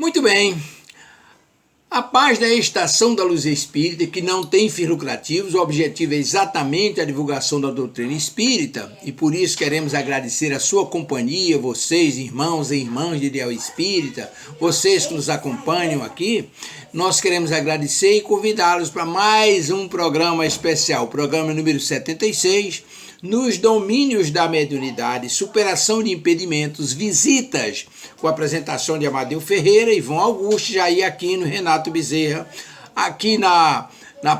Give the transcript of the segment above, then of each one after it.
Muito bem. A página é a Estação da Luz Espírita, que não tem fins lucrativos. O objetivo é exatamente a divulgação da doutrina espírita e por isso queremos agradecer a sua companhia, vocês, irmãos e irmãs de Ideal Espírita, vocês que nos acompanham aqui. Nós queremos agradecer e convidá-los para mais um programa especial, programa número 76, nos domínios da mediunidade, superação de impedimentos, visitas, com a apresentação de Amadeu Ferreira, Ivon Augusto, Jair Aquino, Renato Bezerra, aqui na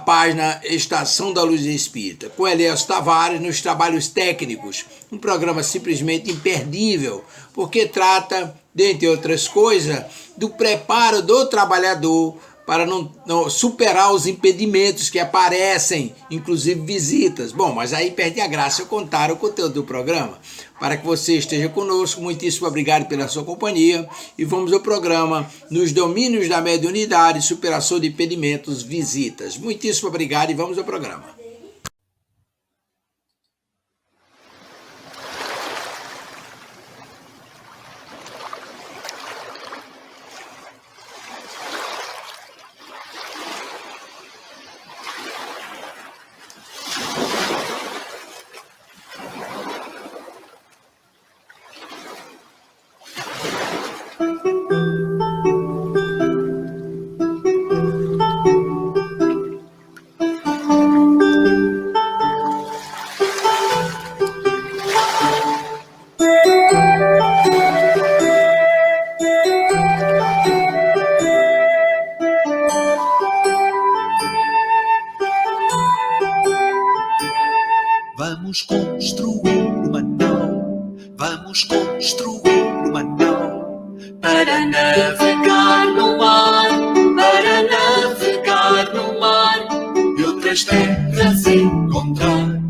página Estação da Luz Espírita, com Elias Tavares nos trabalhos técnicos, um programa simplesmente imperdível, porque trata, dentre outras coisas, do preparo do trabalhador para não superar os impedimentos que aparecem, inclusive visitas. Bom, mas aí perde a graça eu contar o conteúdo do programa. Para que você esteja conosco, muitíssimo obrigado pela sua companhia e vamos ao programa Nos Domínios da Mediunidade, Superação de Impedimentos, Visitas. Muitíssimo obrigado e vamos ao programa. Vamos construir uma nau, vamos construir uma nau para navegar no mar, para navegar no mar e outras terras encontrar,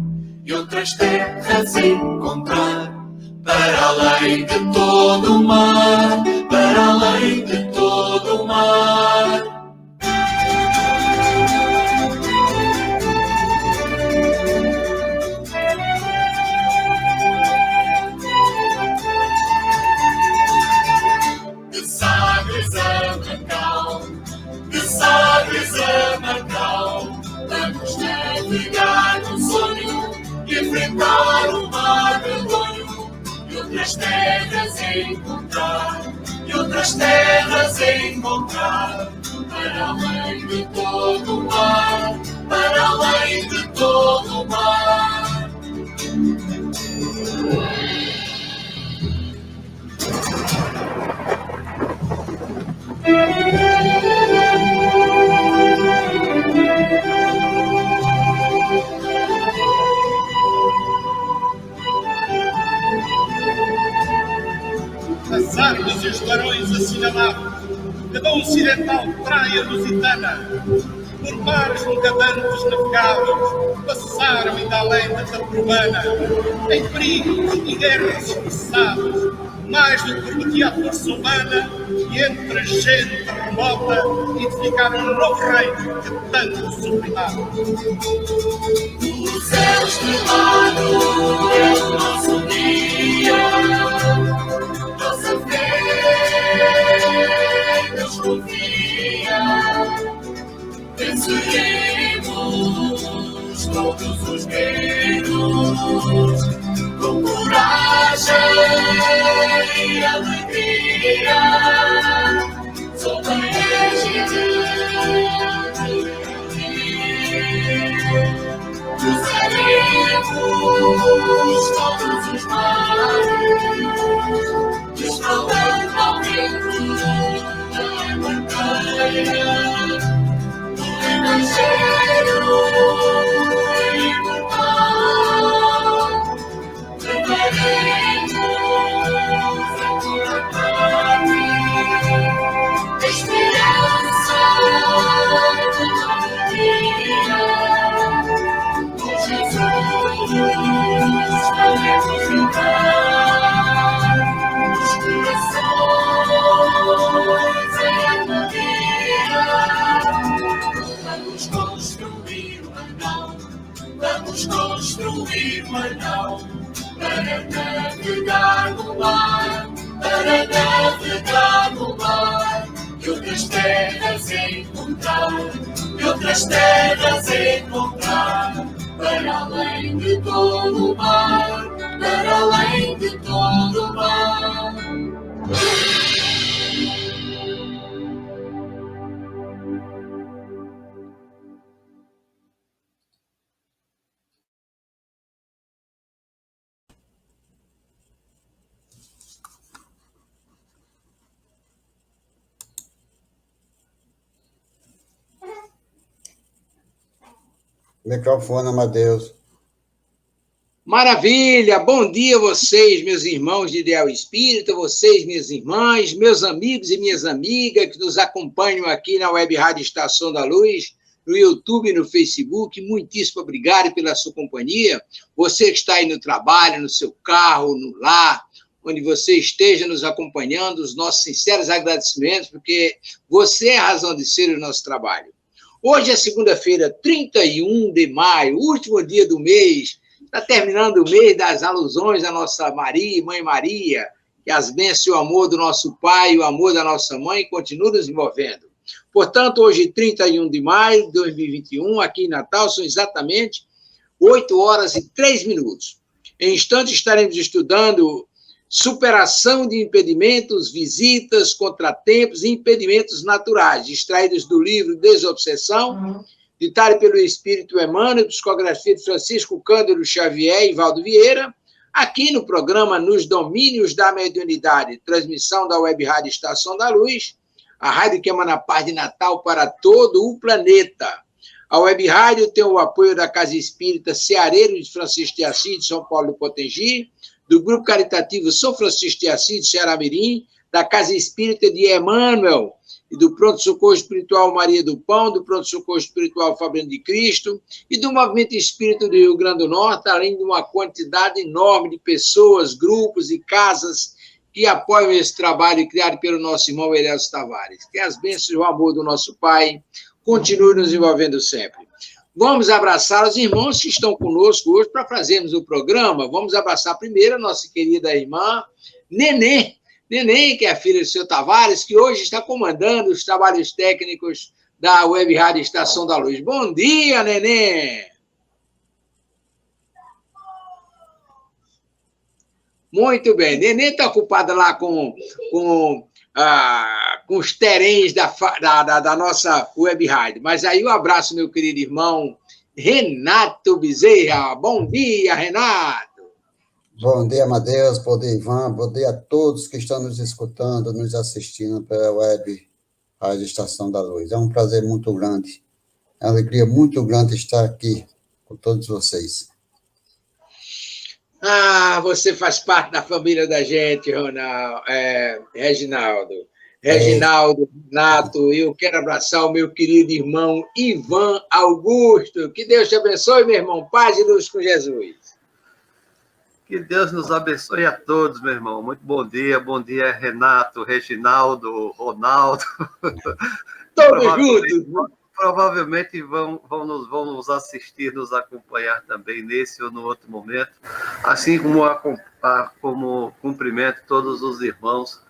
e outras terras encontrar para além de todo o mar, para além de todo o mar. Vamos navegar no sonho e enfrentar o mar medonho e outras terras encontrar, e outras terras encontrar para além de todo o mar, para além de todo o mar. As armas e os barões assinalados de da ocidental praia lusitana, por mares nunca antes navegados, passaram ainda além da Taprobana, em perigos e guerras esquiçados, mais do que permitia a força humana, e entre a gente remota edificaram um novo reino que tanto sublimava. O céu estrelado é o nosso guia, nossa fé nos confia, venceremos todos os medos, com coragem e alegria, sob a égide cruzaremos todos os mares, desfrutando ao vento da bandeira do Evangelho imortal. Levaremos a tua pátria, esperança de alegria. Com Jesus estaremos juntar os corações em harmonia. Vamos construir uma nau, vamos construir uma nau para navegar no mar, para navegar no mar outras terras encontrar, e outras terras encontrar, para além de todo o mar, para além de todo o mar. Microfone, Amadeus. Maravilha! Bom dia a vocês, meus irmãos de Ideal Espírita, vocês, minhas irmãs, meus amigos e minhas amigas que nos acompanham aqui na Web Rádio Estação da Luz, no YouTube e no Facebook. Muitíssimo obrigado pela sua companhia. Você que está aí no trabalho, no seu carro, no lar, onde você esteja nos acompanhando, os nossos sinceros agradecimentos, porque você é a razão de ser o nosso trabalho. Hoje é segunda-feira, 31 de maio, último dia do mês. Está terminando o mês das alusões à nossa Maria, Mãe Maria, que as bênçãos e o amor do nosso Pai, o amor da nossa Mãe continuam nos envolvendo. Portanto, hoje, 31 de maio de 2021, aqui em Natal, são exatamente 8 horas e 3 minutos. Em instantes, estaremos estudando superação de impedimentos, visitas, contratempos e impedimentos naturais, extraídos do livro Desobsessão, ditado pelo Espírito Emmanuel, psicografia de Francisco Cândido Xavier e Valdo Vieira, aqui no programa Nos Domínios da Mediunidade, transmissão da Web Rádio Estação da Luz, a rádio que emana paz de Natal para todo o planeta. A Web Rádio tem o apoio da Casa Espírita Ceareiro de Francisco de Assis, de São Paulo do Potengi, do Grupo Caritativo São Francisco de Assis, de Ceará-Mirim, da Casa Espírita de Emmanuel, e do Pronto Socorro Espiritual Maria do Pão, do Pronto Socorro Espiritual Fabiano de Cristo, e do Movimento Espírita do Rio Grande do Norte, além de uma quantidade enorme de pessoas, grupos e casas que apoiam esse trabalho criado pelo nosso irmão Elias Tavares. Que as bênçãos e o amor do nosso Pai continuem nos envolvendo sempre. Vamos abraçar os irmãos que estão conosco hoje para fazermos o programa. Vamos abraçar primeiro a nossa querida irmã Nenê. Nenê, que é a filha do seu Tavares, que hoje está comandando os trabalhos técnicos da Web Rádio Estação da Luz. Bom dia, Nenê! Muito bem. Nenê está ocupada lá com os teréns da nossa Web Rádio. Mas aí um abraço, meu querido irmão Renato Bezerra. Bom dia, Renato! Bom dia, Amadeus, bom dia, Ivan, bom dia a todos que estão nos escutando, nos assistindo pela Web Rádio Estação da Luz. É um prazer muito grande, é uma alegria muito grande estar aqui com todos vocês. Você faz parte da família da gente, Reginaldo. Reginaldo, Renato, eu quero abraçar o meu querido irmão Ivan Augusto. Que Deus te abençoe, meu irmão. Paz e luz com Jesus. Que Deus nos abençoe a todos, meu irmão. Muito bom dia, Renato, Reginaldo, Ronaldo. Todos juntos. Provavelmente vão nos assistir, nos acompanhar também nesse ou no outro momento, assim como cumprimento todos os irmãos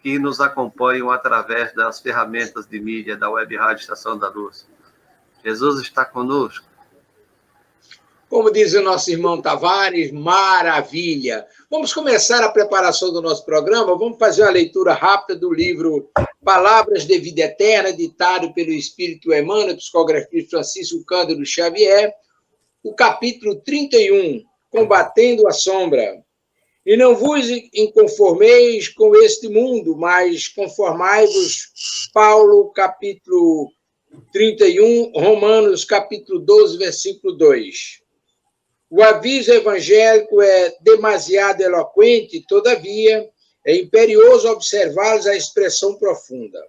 que nos acompanham através das ferramentas de mídia da Web Rádio Estação da Luz. Jesus está conosco. Como diz o nosso irmão Tavares, maravilha! Vamos começar a preparação do nosso programa. Vamos fazer uma leitura rápida do livro Palavras de Vida Eterna, ditado pelo Espírito Emmanuel, psicografia de Francisco Cândido Xavier, o capítulo 31, Combatendo a Sombra. E não vos inconformeis com este mundo, mas conformai-vos, Paulo, capítulo 31, Romanos, capítulo 12, versículo 2. O aviso evangélico é demasiado eloquente, todavia, é imperioso observar a expressão profunda.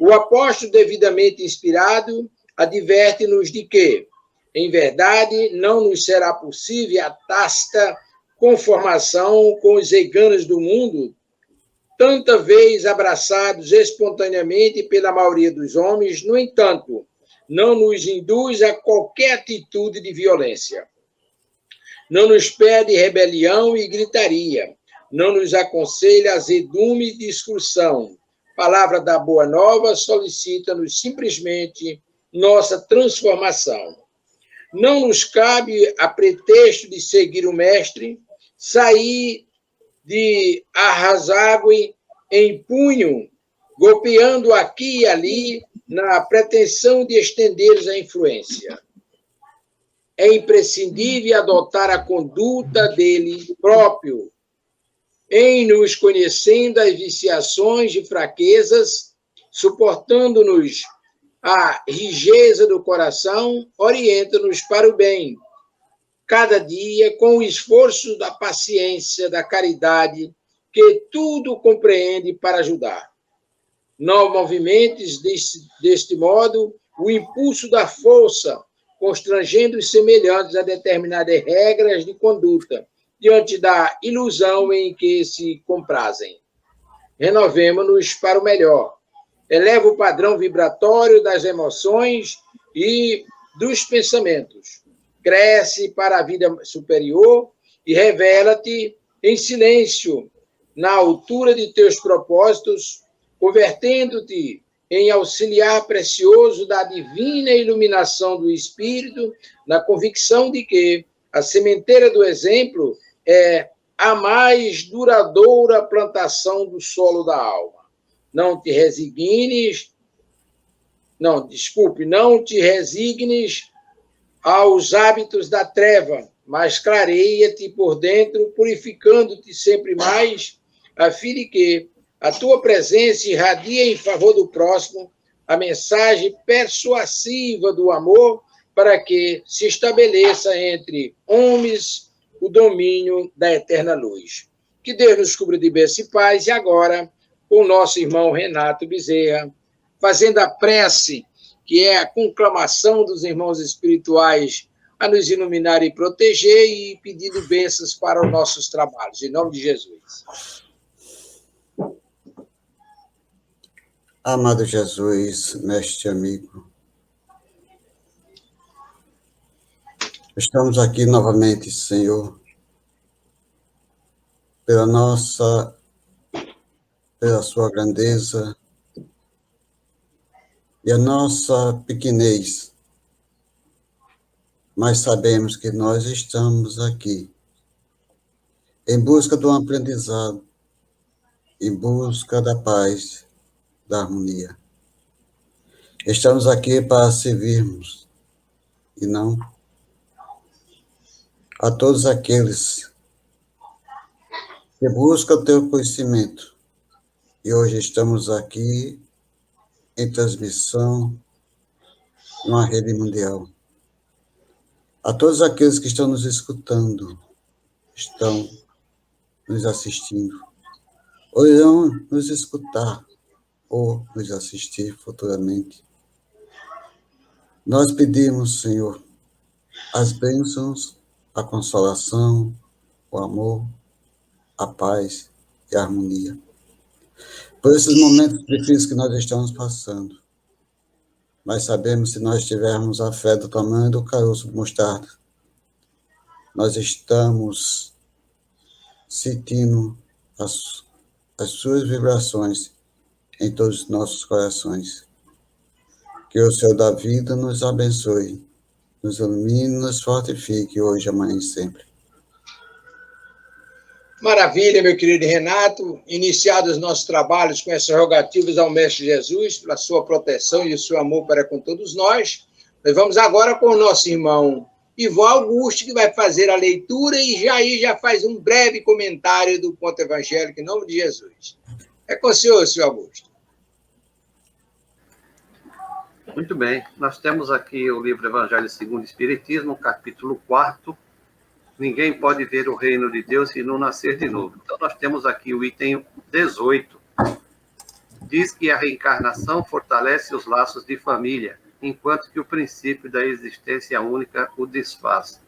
O apóstolo, devidamente inspirado, adverte-nos de que, em verdade, não nos será possível a tácita conformação com os enganos do mundo, tanta vez abraçados espontaneamente pela maioria dos homens, no entanto, não nos induz a qualquer atitude de violência. Não nos pede rebelião e gritaria, não nos aconselha azedume e discussão, palavra da Boa Nova solicita-nos simplesmente nossa transformação. Não nos cabe, a pretexto de seguir o Mestre, sair de arraságue em punho, golpeando aqui e ali, na pretensão de estender a influência. É imprescindível adotar a conduta dele próprio, em nos conhecendo as viciações e fraquezas, suportando-nos a rigidez do coração, orienta-nos para o bem, cada dia com o esforço da paciência, da caridade, que tudo compreende para ajudar. Não movimentos deste modo o impulso da força, constrangendo os semelhantes a determinadas regras de conduta, diante da ilusão em que se comprazem. Renovemo-nos para o melhor. Eleva o padrão vibratório das emoções e dos pensamentos. Cresce para a vida superior e revela-te em silêncio, na altura de teus propósitos, convertendo-te em auxiliar precioso da divina iluminação do Espírito, na convicção de que a sementeira do exemplo é a mais duradoura plantação do solo da alma. Não te resignes aos hábitos da treva, mas clareia-te por dentro, purificando-te sempre mais, a fim de que a tua presença irradia em favor do próximo a mensagem persuasiva do amor, para que se estabeleça entre homens o domínio da eterna luz. Que Deus nos cubra de bênção e paz. E agora, com o nosso irmão Renato Bezerra, fazendo a prece, que é a conclamação dos irmãos espirituais a nos iluminar e proteger, e pedindo bênçãos para os nossos trabalhos. Em nome de Jesus. Amado Jesus, mestre amigo, estamos aqui novamente, Senhor, pela sua grandeza e a nossa pequenez, mas sabemos que nós estamos aqui em busca do aprendizado, em busca da paz, da harmonia. Estamos aqui para servirmos e não a todos aqueles que buscam o teu conhecimento. E hoje estamos aqui em transmissão numa rede mundial. A todos aqueles que estão nos escutando, estão nos assistindo, ou irão nos escutar, ou nos assistir futuramente. Nós pedimos, Senhor, as bênçãos, a consolação, o amor, a paz e a harmonia. Por esses momentos difíceis que nós estamos passando, mas sabemos, se nós tivermos a fé do tamanho do caroço de mostarda, nós estamos sentindo as suas vibrações em todos os nossos corações. Que o Senhor da vida nos abençoe, nos ilumine, nos fortifique hoje, amanhã e sempre. Maravilha, meu querido Renato. Iniciados os nossos trabalhos com essas rogativas ao Mestre Jesus, pela sua proteção e o seu amor para com todos nós, nós vamos agora com o nosso irmão Ivan Augusto, que vai fazer a leitura e já faz um breve comentário do ponto evangélico em nome de Jesus. É com o senhor, senhor Augusto. Muito bem. Nós temos aqui o livro Evangelho segundo o Espiritismo, capítulo 4. Ninguém pode ver o reino de Deus se não nascer de novo. Então, nós temos aqui o item 18. Diz que a reencarnação fortalece os laços de família, enquanto que o princípio da existência única o desfaz.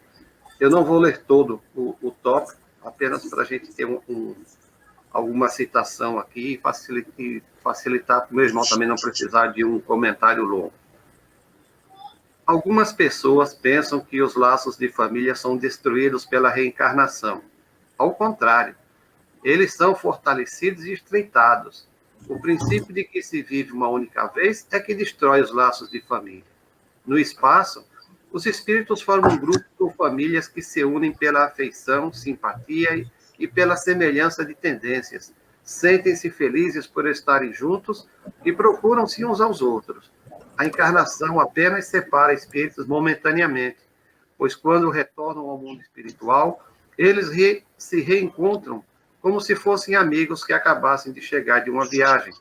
Eu não vou ler todo o tópico, apenas para a gente ter alguma citação aqui e facilitar para o meu irmão também não precisar de um comentário longo. Algumas pessoas pensam que os laços de família são destruídos pela reencarnação. Ao contrário, eles são fortalecidos e estreitados. O princípio de que se vive uma única vez é que destrói os laços de família. No espaço, os espíritos formam grupos ou famílias que se unem pela afeição, simpatia e pela semelhança de tendências. Sentem-se felizes por estarem juntos e procuram-se uns aos outros. A encarnação apenas separa espíritos momentaneamente, pois quando retornam ao mundo espiritual, eles se reencontram como se fossem amigos que acabassem de chegar de uma viagem.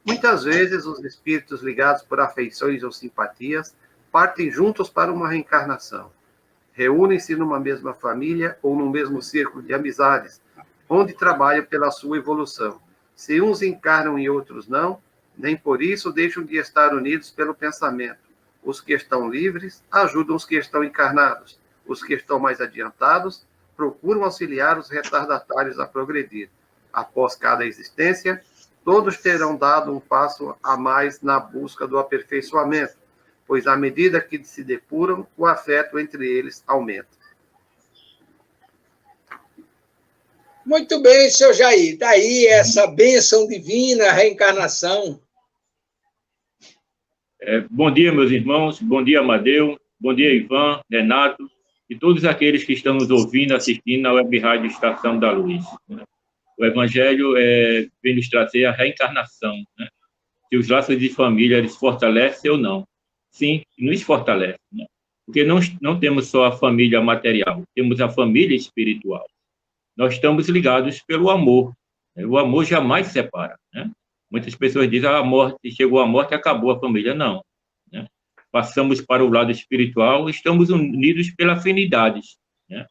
Muitas vezes, os espíritos ligados por afeições ou simpatias partem juntos para uma reencarnação. Reúnem-se numa mesma família ou no mesmo círculo de amizades, onde trabalham pela sua evolução. Se uns encarnam e outros não, nem por isso deixam de estar unidos pelo pensamento. Os que estão livres ajudam os que estão encarnados. Os que estão mais adiantados procuram auxiliar os retardatários a progredir. Após cada existência, todos terão dado um passo a mais na busca do aperfeiçoamento, pois à medida que se depuram, o afeto entre eles aumenta. Muito bem, seu Jair. Daí essa bênção divina, a reencarnação. Bom dia, meus irmãos. Bom dia, Amadeu. Bom dia, Ivan, Renato e todos aqueles que estão nos ouvindo, assistindo na Web Rádio Estação da Luz. O Evangelho vem nos trazer a reencarnação, né? Se os laços de família eles fortalecem ou não. Sim, nos fortalece, né? Porque não temos só a família material, temos a família espiritual. Nós estamos ligados pelo amor. Né? O amor jamais separa, né? Muitas pessoas dizem, a morte, chegou a morte, acabou a família. Não. Né? Passamos para o lado espiritual, estamos unidos pelas afinidades. Né?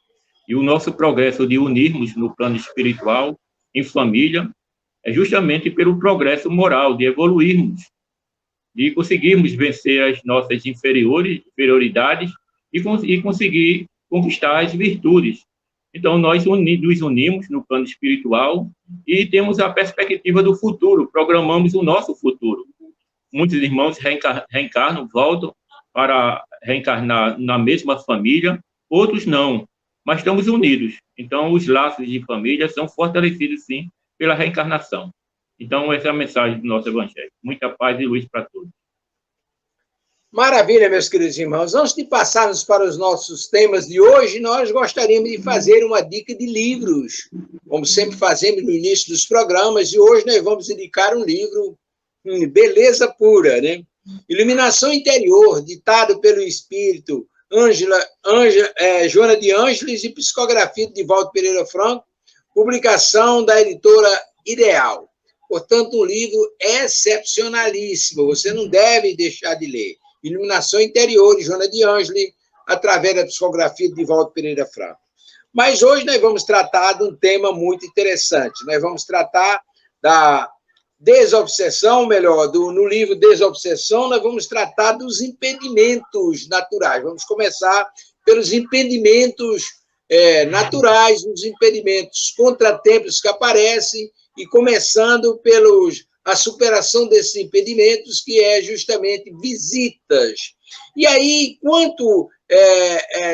E o nosso progresso de unirmos no plano espiritual, em família, é justamente pelo progresso moral, de evoluirmos, de conseguirmos vencer as nossas inferioridades e conseguir conquistar as virtudes. Então, nós nos unimos no plano espiritual e temos a perspectiva do futuro, programamos o nosso futuro. Muitos irmãos reencarnam, voltam para reencarnar na mesma família, outros não, mas estamos unidos. Então, os laços de família são fortalecidos, sim, pela reencarnação. Então, essa é a mensagem do nosso Evangelho. Muita paz e luz para todos. Maravilha, meus queridos irmãos. Antes de passarmos para os nossos temas de hoje, nós gostaríamos de fazer uma dica de livros, como sempre fazemos no início dos programas, e hoje nós vamos indicar um livro, Beleza Pura, né? Iluminação Interior, ditado pelo Espírito Joana de Ângeles e psicografia de Divaldo Pereira Franco, publicação da editora Ideal. Portanto, um livro excepcionalíssimo, você não deve deixar de ler. Iluminação Interior, de Joana de Ângeles, através da psicografia de Divaldo Pereira Franco. Mas hoje nós vamos tratar de um tema muito interessante. Nós vamos tratar da desobsessão, no livro Desobsessão, nós vamos tratar dos impedimentos naturais. Vamos começar pelos impedimentos naturais, os impedimentos, contratempos que aparecem, e começando a superação desses impedimentos, que é justamente visitas. E aí, enquanto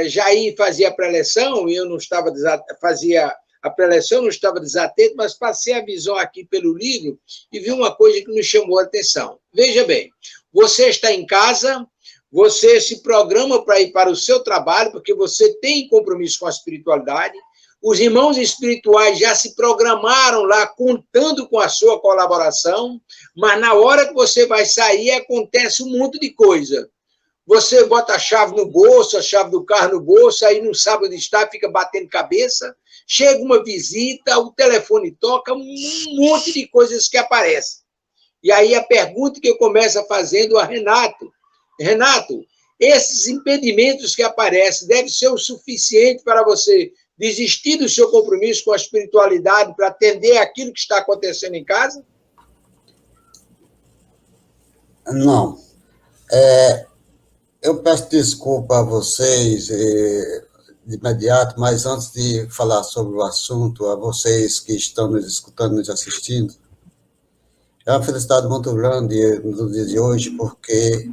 Jair fazia a preleção, e eu não estava fazia a preleção, não estava desatento, mas passei a visão aqui pelo livro e vi uma coisa que nos chamou a atenção. Veja bem, você está em casa, você se programa para ir para o seu trabalho, porque você tem compromisso com a espiritualidade, os irmãos espirituais já se programaram lá, contando com a sua colaboração, mas na hora que você vai sair, acontece um monte de coisa. Você bota a chave no bolso, a chave do carro no bolso, aí não sabe onde está, fica batendo cabeça, chega uma visita, o telefone toca, um monte de coisas que aparecem. E aí a pergunta que eu começo fazendo a Renato, esses impedimentos que aparecem devem ser o suficiente para você desistir do seu compromisso com a espiritualidade para atender aquilo que está acontecendo em casa? Não. Eu peço desculpa a vocês de imediato, mas antes de falar sobre o assunto, a vocês que estão nos escutando, nos assistindo, é uma felicidade muito grande no dia de hoje, porque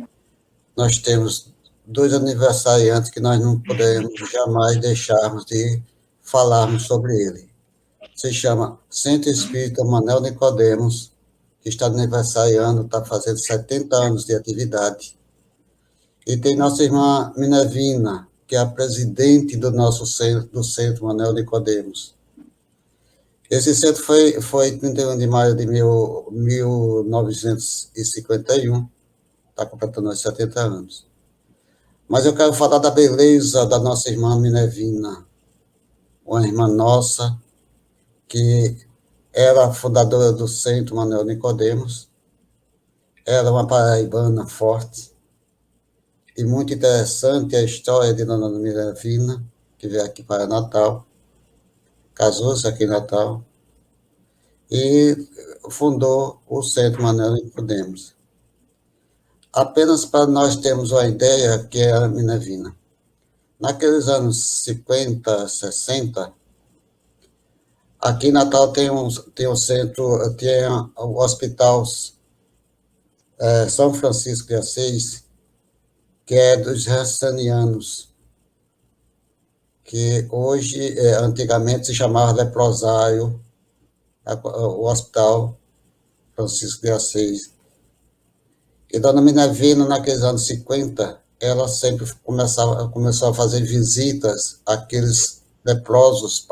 nós temos 2 aniversariantes que nós não podemos jamais deixarmos de falarmos sobre ele. Se chama Centro Espírita Manuel Nicodemos, que está aniversariando, está fazendo 70 anos de atividade. E tem nossa irmã Minervina, que é a presidente do nosso centro, do Centro Manuel Nicodemos. Esse centro foi 31 de maio de 1951, está completando os 70 anos. Mas eu quero falar da beleza da nossa irmã Minervina, uma irmã nossa, que era fundadora do Centro Manuel Nicodemos, era uma paraibana forte, e muito interessante a história de Dona Minervina, que veio aqui para Natal, casou-se aqui em Natal, e fundou o Centro Manuel Nicodemos. Apenas para nós termos uma ideia que era a Minervina. Naqueles anos 50, 60, aqui em Natal tem um centro, tem o Hospital São Francisco de Assis, que é dos Rassanianos, que hoje, antigamente, se chamava Leprosário, o Hospital Francisco de Assis. E Dona Minervina, naqueles anos 50, ela sempre começou a fazer visitas àqueles leprosos,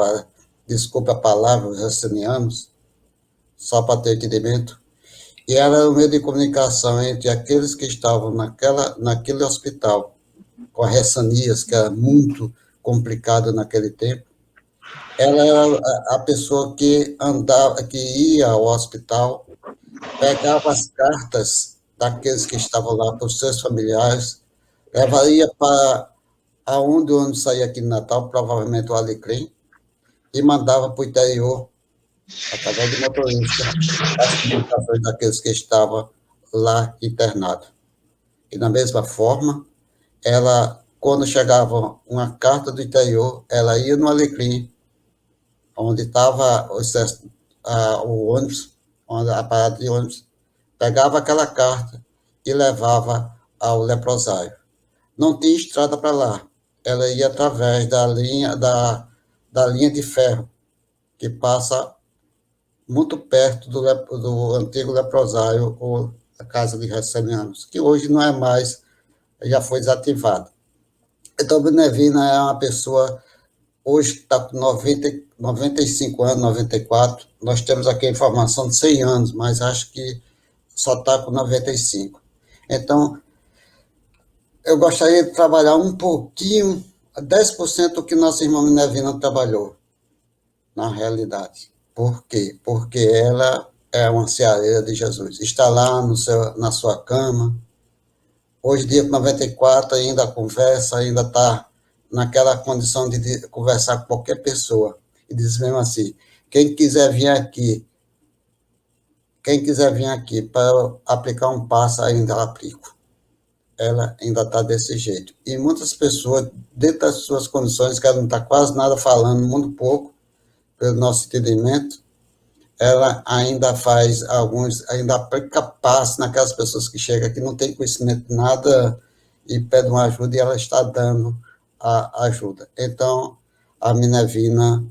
desculpa a palavra, os rassanianos, só para ter entendimento, e ela era o meio de comunicação entre aqueles que estavam naquele hospital, com as ressanias, que era muito complicado naquele tempo. Ela era a pessoa que ia ao hospital, pegava as cartas daqueles que estavam lá, para os seus familiares, levaria para onde o ônibus saía aqui no Natal, provavelmente o Alecrim, e mandava para o interior, através do motorista, as comunicações daqueles que estavam lá internados. E, da mesma forma, ela, quando chegava uma carta do interior, ela ia no Alecrim, onde estava o ônibus, a parada de ônibus, pegava aquela carta e levava ao leprosário. Não tinha estrada para lá. Ela ia através da linha de ferro, que passa muito perto do antigo leprosário, ou a Casa de Rassanianos, que hoje não é mais, já foi desativada. Então, Minervina é uma pessoa, hoje está com 95 anos, 94, nós temos aqui a informação de 100 anos, mas acho que só está com 95. Então, eu gostaria de trabalhar um pouquinho, 10% do que nossa irmã Minervina trabalhou, na realidade. Por quê? Porque ela é uma ceareira de Jesus. Está lá na sua cama. Hoje, dia 94, ainda conversa, ainda está naquela condição de conversar com qualquer pessoa. E diz mesmo assim, quem quiser vir aqui para aplicar um passo, ainda aplico. Ela ainda está desse jeito. E muitas pessoas, dentro das suas condições, que ela não está quase nada falando, muito pouco, pelo nosso entendimento, ela ainda ainda aplica passo naquelas pessoas que chegam aqui, não tem conhecimento de nada e pedem uma ajuda, e ela está dando a ajuda. Então, a Minervina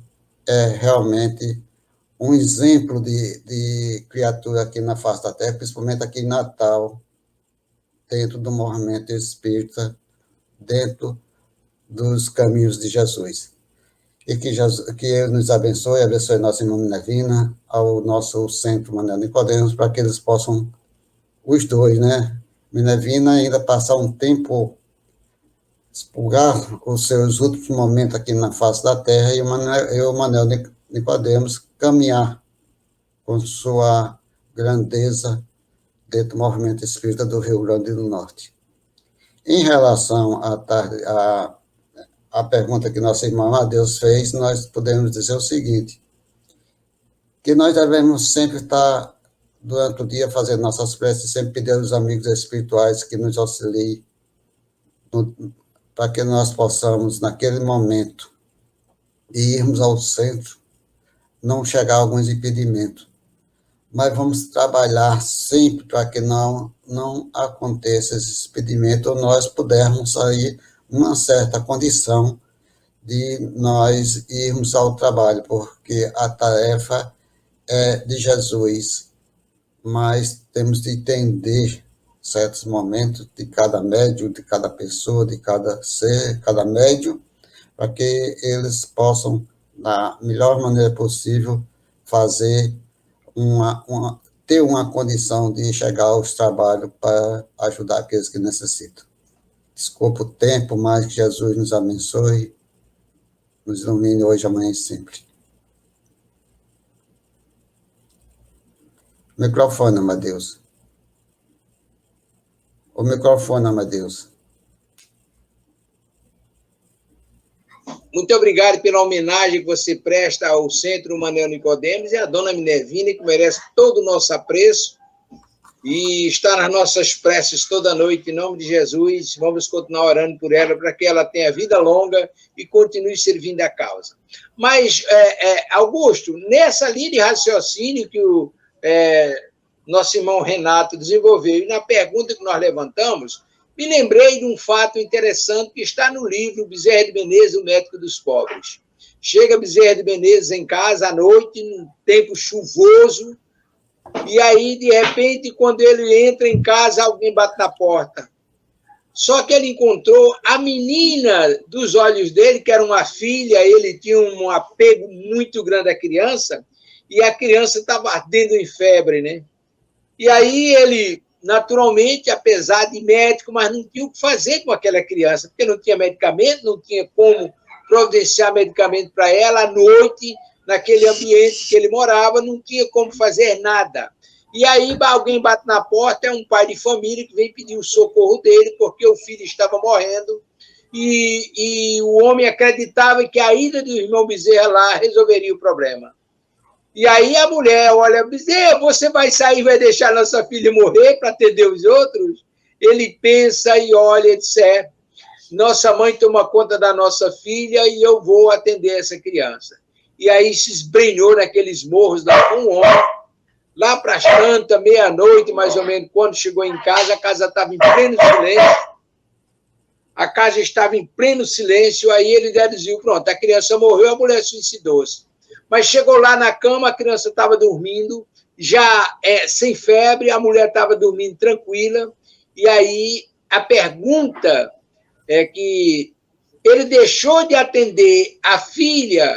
é realmente um exemplo de criatura aqui na face da Terra, principalmente aqui em Natal, dentro do movimento espírita, dentro dos caminhos de Jesus. E que Ele nos abençoe nossa irmã Minervina, ao nosso Centro Manuel Nicodemos, para que eles possam, os dois, né? Minervina ainda passar um tempo, expurgar os seus últimos momentos aqui na face da Terra, e o Manuel Nicodemos caminhar com sua grandeza dentro do movimento espírita do Rio Grande do Norte. Em relação a pergunta que nossa irmã Amadeus fez, nós podemos dizer o seguinte, que nós devemos sempre estar, durante o dia, fazendo nossas preces, sempre pedir aos amigos espirituais que nos auxiliem, para que nós possamos, naquele momento, irmos ao centro, não chegar a alguns impedimentos. Mas vamos trabalhar sempre para que não aconteça esse impedimento, ou nós pudermos sair uma certa condição de nós irmos ao trabalho, porque a tarefa é de Jesus, mas temos de entender certos momentos de cada médium, de cada pessoa, de cada ser, cada médium, para que eles possam, da melhor maneira possível, fazer ter uma condição de chegar aos trabalhos para ajudar aqueles que necessitam. Desculpa o tempo, mas que Jesus nos abençoe, nos ilumine hoje, amanhã e sempre. Microfone, Amadeus. O microfone, Amadeus. Muito obrigado pela homenagem que você presta ao Centro Manuel Nicodemos e à dona Minervina, que merece todo o nosso apreço e está nas nossas preces toda noite, em nome de Jesus. Vamos continuar orando por ela, para que ela tenha vida longa e continue servindo a causa. Mas, Augusto, nessa linha de raciocínio que o nosso irmão Renato desenvolveu, e na pergunta que nós levantamos, me lembrei de um fato interessante que está no livro Bezerra de Menezes, o Médico dos Pobres. Chega Bezerra de Menezes em casa à noite, num tempo chuvoso, e aí, de repente, quando ele entra em casa, alguém bate na porta. Só que ele encontrou a menina dos olhos dele, que era uma filha, ele tinha um apego muito grande à criança, e a criança estava ardendo em febre, né? E aí ele, naturalmente, apesar de médico, mas não tinha o que fazer com aquela criança, porque não tinha medicamento, não tinha como providenciar medicamento para ela à noite, naquele ambiente que ele morava, não tinha como fazer nada. E aí alguém bate na porta, é um pai de família que vem pedir o socorro dele, porque o filho estava morrendo, e o homem acreditava que a ida do irmão Bezerra lá resolveria o problema. E aí a mulher olha, Bezerra, você vai sair e vai deixar nossa filha morrer para atender os outros? Ele pensa e olha e diz, nossa mãe toma conta da nossa filha e eu vou atender essa criança. E aí se esbrenhou naqueles morros lá com um homem, lá para as tantas, meia-noite, mais ou menos, quando chegou em casa, a casa estava em pleno silêncio. A casa estava em pleno silêncio, aí ele deduziu, pronto, a criança morreu, a mulher suicidou-se. Mas chegou lá na cama, a criança estava dormindo, já sem febre, a mulher estava dormindo tranquila, e aí a pergunta é que ele deixou de atender a filha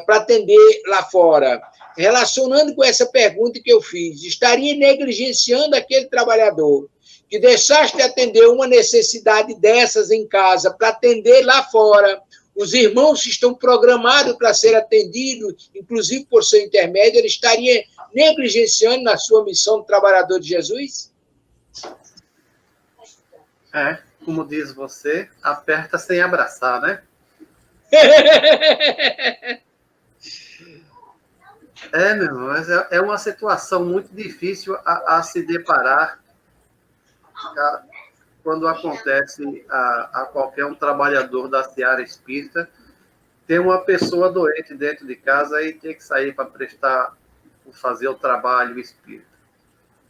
para atender lá fora. Relacionando com essa pergunta que eu fiz, estaria negligenciando aquele trabalhador que deixaste de atender uma necessidade dessas em casa para atender lá fora, os irmãos que estão programados para ser atendidos, inclusive por seu intermédio, ele estaria negligenciando na sua missão de trabalhador de Jesus? Como diz você, aperta sem abraçar, né? Meu irmão, mas é uma situação muito difícil a se deparar quando acontece a qualquer um trabalhador da seara espírita ter uma pessoa doente dentro de casa e ter que sair para fazer o trabalho espírita.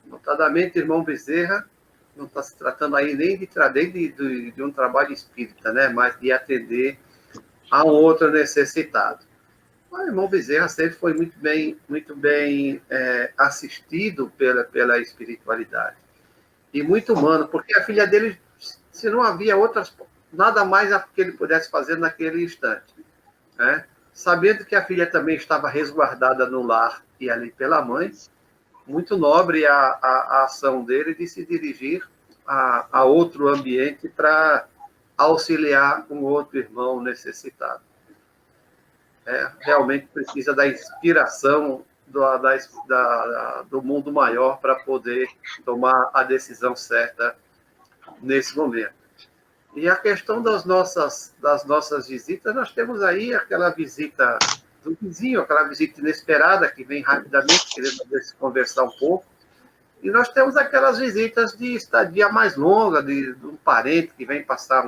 Notadamente, irmão Bezerra, não está se tratando aí nem de um trabalho espírita, né? Mas de atender a um outro necessitado. O irmão Bezerra sempre foi muito bem assistido pela espiritualidade. E muito humano, porque a filha dele, se não havia nada mais que ele pudesse fazer naquele instante. Né? Sabendo que a filha também estava resguardada no lar e ali pela mãe, muito nobre a ação dele de se dirigir a outro ambiente para auxiliar um outro irmão necessitado. Realmente precisa da inspiração do mundo maior para poder tomar a decisão certa nesse momento. E a questão das nossas visitas, nós temos aí aquela visita do vizinho, aquela visita inesperada que vem rapidamente querendo conversar um pouco, e nós temos aquelas visitas de estadia mais longa, de um parente que vem passar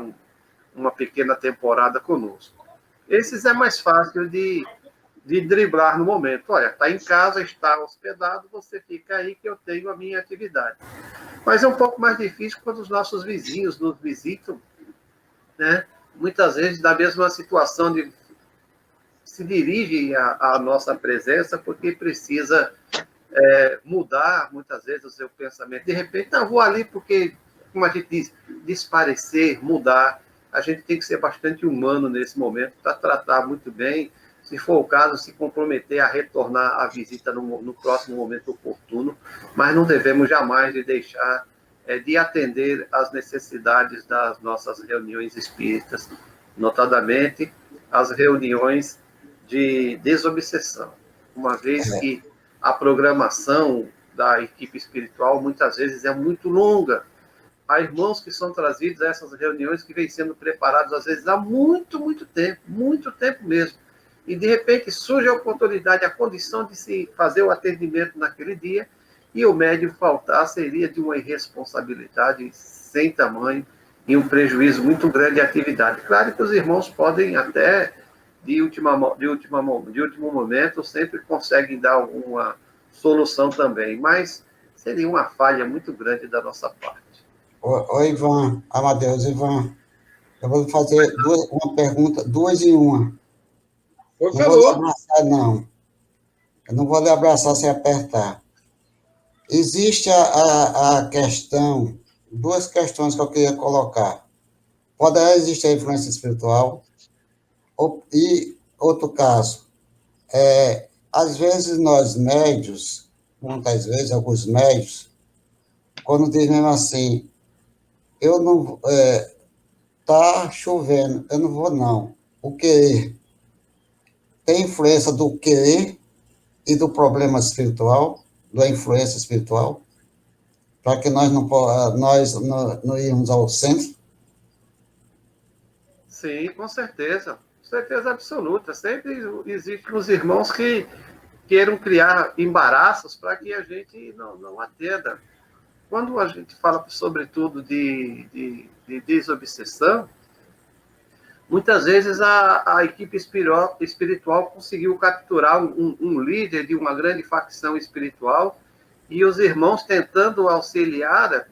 uma pequena temporada conosco. Esses é mais fácil de driblar no momento. Olha, está em casa, está hospedado, você fica aí que eu tenho a minha atividade. Mas é um pouco mais difícil quando os nossos vizinhos nos visitam, né? Muitas vezes na mesma situação se dirigem à nossa presença porque precisa mudar, muitas vezes, o seu pensamento. De repente, não, vou ali porque, como a gente diz, desaparecer, mudar. A gente tem que ser bastante humano nesse momento para tratar muito bem, se for o caso, se comprometer a retornar à visita no próximo momento oportuno, mas não devemos jamais de deixar de atender às necessidades das nossas reuniões espíritas, notadamente as reuniões de desobsessão, uma vez que a programação da equipe espiritual muitas vezes é muito longa. Há irmãos que são trazidos a essas reuniões que vêm sendo preparados, às vezes, há muito tempo mesmo. E, de repente, surge a oportunidade, a condição de se fazer o atendimento naquele dia, e o médium faltar seria de uma irresponsabilidade sem tamanho e um prejuízo muito grande de atividade. Claro que os irmãos podem até, de último momento, sempre conseguem dar alguma solução também, mas seria uma falha muito grande da nossa parte. Ô, Ivan, Amadeus, Ivan, eu vou fazer uma pergunta, duas em uma. Por não favor. Vou lhe abraçar, não. Eu não vou lhe abraçar sem apertar. Existe a questão, duas questões que eu queria colocar. Pode existir a influência espiritual, e outro caso, às vezes nós médios, muitas vezes alguns médios, quando dizem mesmo assim, eu não, tá chovendo, eu não vou não, o querer, tem influência do querer e do problema espiritual, da influência espiritual, para que nós não íamos ao centro? Sim, com certeza absoluta. Sempre existem os irmãos que queiram criar embaraços para que a gente não atenda. Quando a gente fala, sobretudo, de desobsessão, muitas vezes a equipe espiritual conseguiu capturar um líder de uma grande facção espiritual e os irmãos tentando auxiliar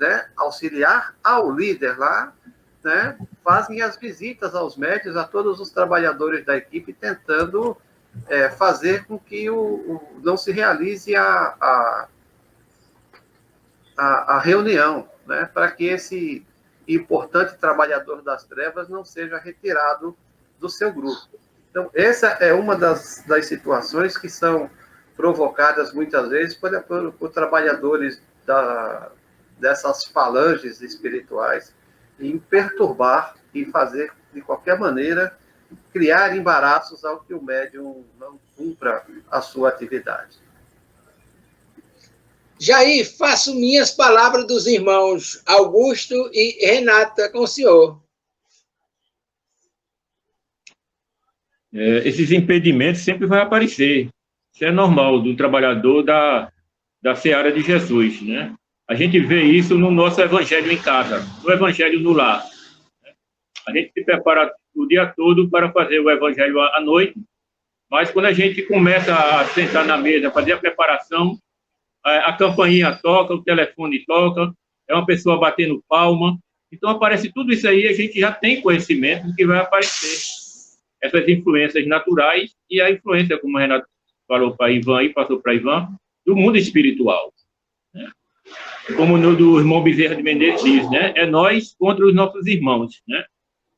ao líder lá, né, fazem as visitas aos médios, a todos os trabalhadores da equipe, tentando fazer com que não se realize a reunião, né, para que esse importante trabalhador das trevas não seja retirado do seu grupo. Então, essa é uma das situações que são provocadas muitas vezes por trabalhadores dessas falanges espirituais em perturbar e fazer, de qualquer maneira, criar embaraços ao que o médium não cumpra a sua atividade. Jair, faço minhas palavras dos irmãos Augusto e Renata com o senhor. Esses impedimentos sempre vão aparecer. Isso é normal do trabalhador da seara de Jesus, né? A gente vê isso no nosso evangelho em casa, no evangelho no lar. A gente se prepara o dia todo para fazer o evangelho à noite, mas quando a gente começa a sentar na mesa, fazer a preparação, a campainha toca, o telefone toca, é uma pessoa batendo palma. Então, aparece tudo isso aí, a gente já tem conhecimento do que vai aparecer. Essas influências naturais e a influência, como o Renato falou para Ivan e passou para Ivan, do mundo espiritual. Né? Como no do irmão Bezerra de Menezes diz, né? É nós contra os nossos irmãos. Né?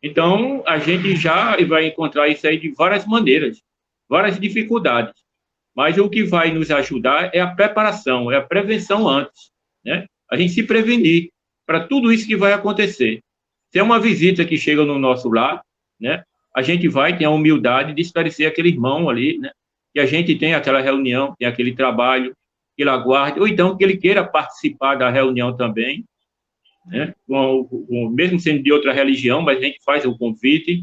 Então, a gente já vai encontrar isso aí de várias maneiras, várias dificuldades. Mas o que vai nos ajudar é a preparação, é a prevenção antes, né? A gente se prevenir para tudo isso que vai acontecer. Se é uma visita que chega no nosso lar, né? A gente vai ter a humildade de esclarecer aquele irmão ali, né? Que a gente tem aquela reunião, tem aquele trabalho, que ele aguarde, ou então que ele queira participar da reunião também, né? Mesmo sendo de outra religião, mas a gente faz o convite.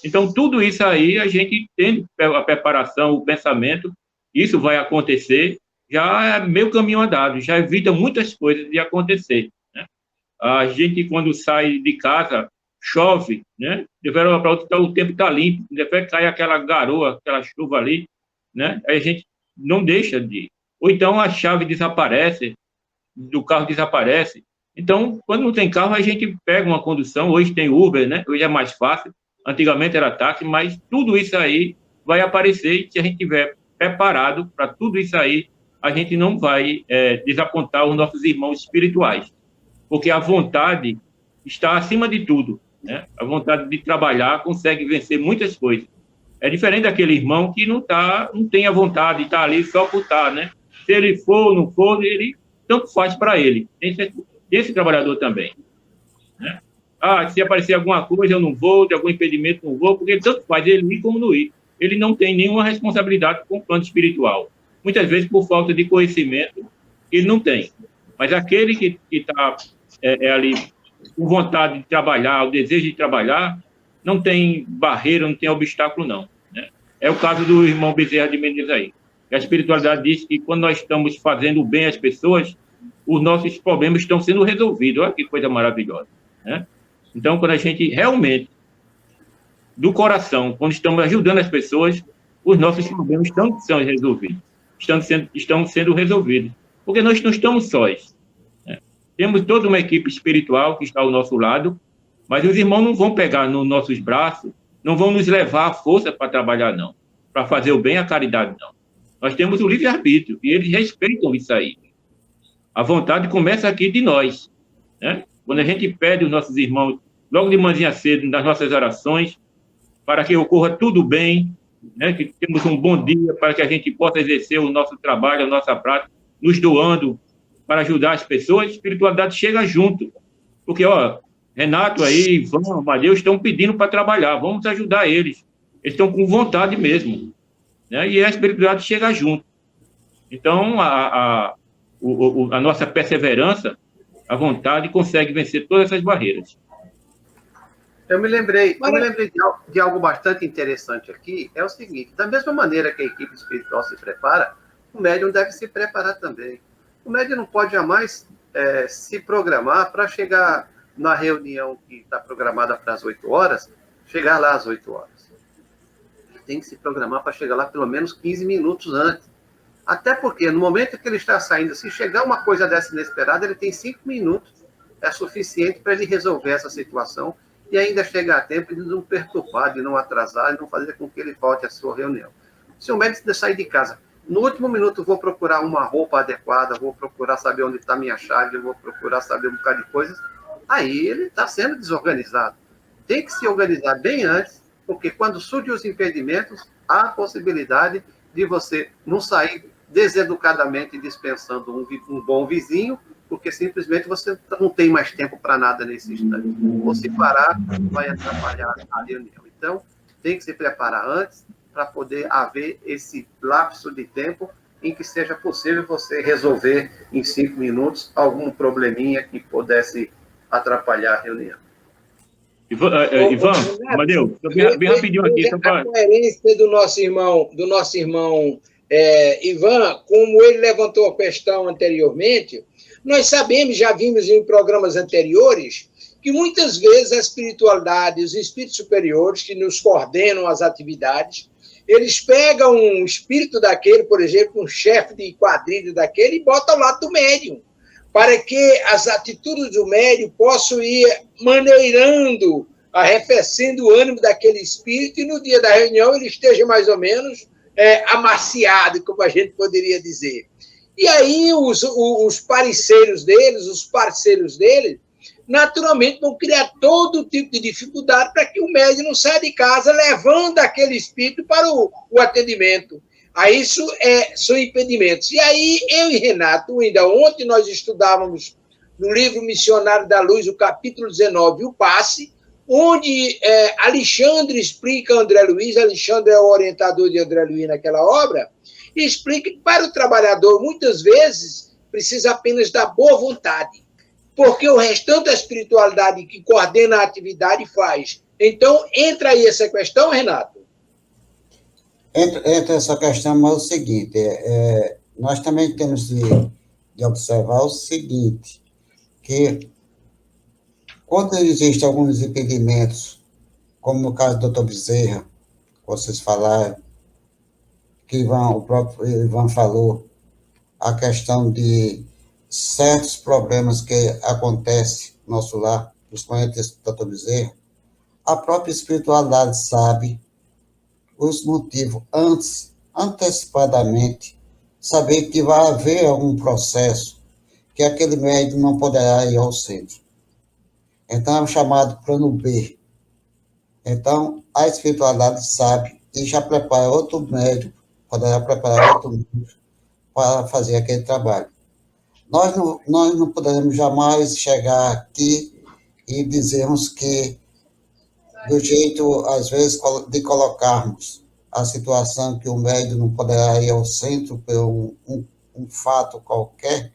Então, tudo isso aí, a gente tem a preparação, o pensamento, isso vai acontecer, já é meio caminho andado, já evita muitas coisas de acontecer. Né? A gente, quando sai de casa, chove, né? De uma hora para outra, o tempo está limpo, depois cai aquela garoa, aquela chuva ali, né? Aí a gente não deixa de ir. Ou então a chave desaparece, do carro desaparece. Então, quando não tem carro, a gente pega uma condução, hoje tem Uber, né? Hoje é mais fácil. Antigamente era táxi, mas tudo isso aí vai aparecer e se a gente estiver preparado para tudo isso aí a gente não vai desapontar os nossos irmãos espirituais, porque a vontade está acima de tudo, né? A vontade de trabalhar consegue vencer muitas coisas. É diferente daquele irmão que não tem a vontade de estar ali só por estar, né? Se ele for ou não for, ele tanto faz para ele. Esse trabalhador também, né? Se aparecer alguma coisa, eu não vou, de algum impedimento, não vou, porque tanto faz ele ir como não ir. Ele não tem nenhuma responsabilidade com o plano espiritual. Muitas vezes por falta de conhecimento, ele não tem. Mas aquele que está ali com vontade de trabalhar, o desejo de trabalhar, não tem barreira, não tem obstáculo, não, né? É o caso do irmão Bezerra de Menezes aí. A espiritualidade diz que quando nós estamos fazendo bem às pessoas, os nossos problemas estão sendo resolvidos. Olha que coisa maravilhosa, né? Então, quando a gente realmente, do coração, quando estamos ajudando as pessoas, os nossos problemas estão sendo resolvidos. Estão sendo resolvidos. Porque nós não estamos sós, né? Temos toda uma equipe espiritual que está ao nosso lado, mas os irmãos não vão pegar nos nossos braços, não vão nos levar à força para trabalhar, não. Para fazer o bem, a caridade, não. Nós temos o livre-arbítrio, e eles respeitam isso aí. A vontade começa aqui de nós, né? Quando a gente pede os nossos irmãos, logo de manhã cedo, nas nossas orações, para que ocorra tudo bem, né? Que temos um bom dia, para que a gente possa exercer o nosso trabalho, a nossa prática, nos doando para ajudar as pessoas, a espiritualidade chega junto. Porque, Renato aí, Ivan, Amadeu, estão pedindo para trabalhar, vamos ajudar eles. Eles estão com vontade mesmo, né? E a espiritualidade chega junto. Então, a nossa perseverança, a vontade, consegue vencer todas essas barreiras. Eu me lembrei de algo bastante interessante aqui, é o seguinte: da mesma maneira que a equipe espiritual se prepara, o médium deve se preparar também. O médium não pode jamais se programar para chegar na reunião que está programada para as 8 horas, chegar lá às 8 horas. Ele tem que se programar para chegar lá pelo menos 15 minutos antes. Até porque, no momento que ele está saindo, se chegar uma coisa dessa inesperada, ele tem 5 minutos. É suficiente para ele resolver essa situação e ainda chegar a tempo de não perturbar, de não atrasar, de não fazer com que ele falte à sua reunião. Se o médico sair de casa, no último minuto vou procurar uma roupa adequada, vou procurar saber onde está minha chave, vou procurar saber um bocado de coisas, aí ele está sendo desorganizado. Tem que se organizar bem antes, porque quando surgem os impedimentos, há a possibilidade de você não sair deseducadamente dispensando um bom vizinho, porque simplesmente você não tem mais tempo para nada nesse instante. Ou se parar, vai atrapalhar a reunião. Então, tem que se preparar antes para poder haver esse lapso de tempo em que seja possível você resolver em 5 minutos algum probleminha que pudesse atrapalhar a reunião. Ivan, Amadeu, bem rapidinho aqui. A coerência do nosso irmão Ivan, como ele levantou a questão anteriormente, nós sabemos, já vimos em programas anteriores, que muitas vezes a espiritualidade, os espíritos superiores que nos coordenam as atividades, eles pegam um espírito daquele, por exemplo, um chefe de quadrilha daquele, e botam ao lado do médium, para que as atitudes do médium possam ir maneirando, arrefecendo o ânimo daquele espírito, e no dia da reunião ele esteja mais ou menos amaciado, como a gente poderia dizer. E aí os parceiros dele, naturalmente vão criar todo tipo de dificuldade para que o médium não saia de casa levando aquele espírito para o atendimento. Aí isso são impedimentos. E aí eu e Renato, ainda ontem nós estudávamos no livro Missionário da Luz, o capítulo 19, o passe, onde Alexandre explica a André Luiz, Alexandre é o orientador de André Luiz naquela obra, e explica que para o trabalhador, muitas vezes, precisa apenas da boa vontade, porque o restante da espiritualidade que coordena a atividade faz. Então, entra aí essa questão, Renato? Entra essa questão, mas é o seguinte, nós também temos de observar o seguinte, que quando existem alguns impedimentos, como no caso do Dr. Bezerra, vocês falaram, que o próprio Ivan falou, a questão de certos problemas que acontecem no nosso lar, principalmente esse Dr. Bezerra, a própria espiritualidade sabe os motivos antecipadamente, saber que vai haver algum processo que aquele médium não poderá ir ao centro. Então, é o chamado plano B. Então, a espiritualidade sabe e já prepara outro médium, poderá preparar outro médium para fazer aquele trabalho. Nós não poderemos jamais chegar aqui e dizermos que, do jeito, às vezes, de colocarmos a situação que o médium não poderá ir ao centro por um fato qualquer,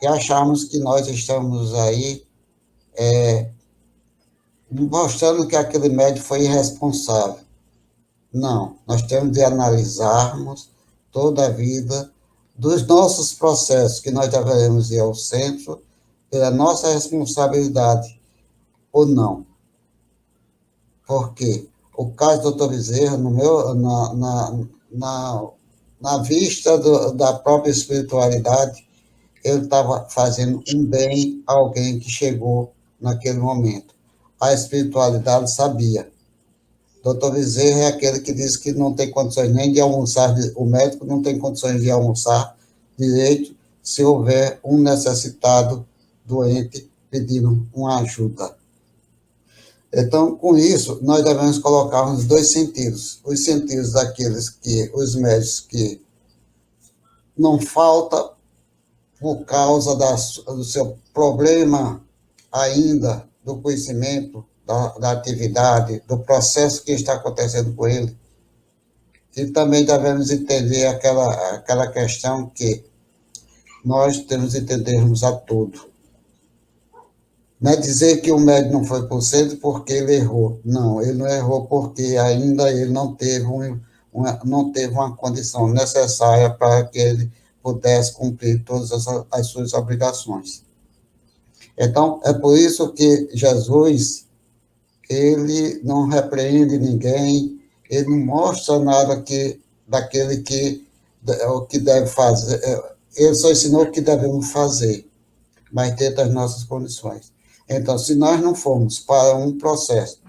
e acharmos que nós estamos aí mostrando que aquele médium foi irresponsável. Não, nós temos de analisarmos toda a vida dos nossos processos, que nós deveremos ir ao centro pela nossa responsabilidade ou não. Porque o caso do Dr. Bezerra, na vista da própria espiritualidade, ele estava fazendo um bem a alguém que chegou naquele momento. A espiritualidade sabia. Dr. Bezerra é aquele que diz que não tem condições nem de almoçar, o médico não tem condições de almoçar direito se houver um necessitado doente pedindo uma ajuda. Então, com isso, nós devemos colocar os dois sentidos. Os sentidos daqueles que, os médicos que não falta por causa do seu problema ainda, do conhecimento, da atividade, do processo que está acontecendo com ele. E também devemos entender aquela questão que nós temos de entendermos a tudo. Não é dizer que o médico não foi por centro porque ele errou. Não, ele não errou porque ainda ele não teve uma condição necessária para que ele pudesse cumprir todas as suas obrigações. Então, é por isso que Jesus, ele não repreende ninguém, ele não mostra nada daquele o que deve fazer. Ele só ensinou o que devemos fazer, mas dentro das nossas condições. Então, se nós não formos para um processo,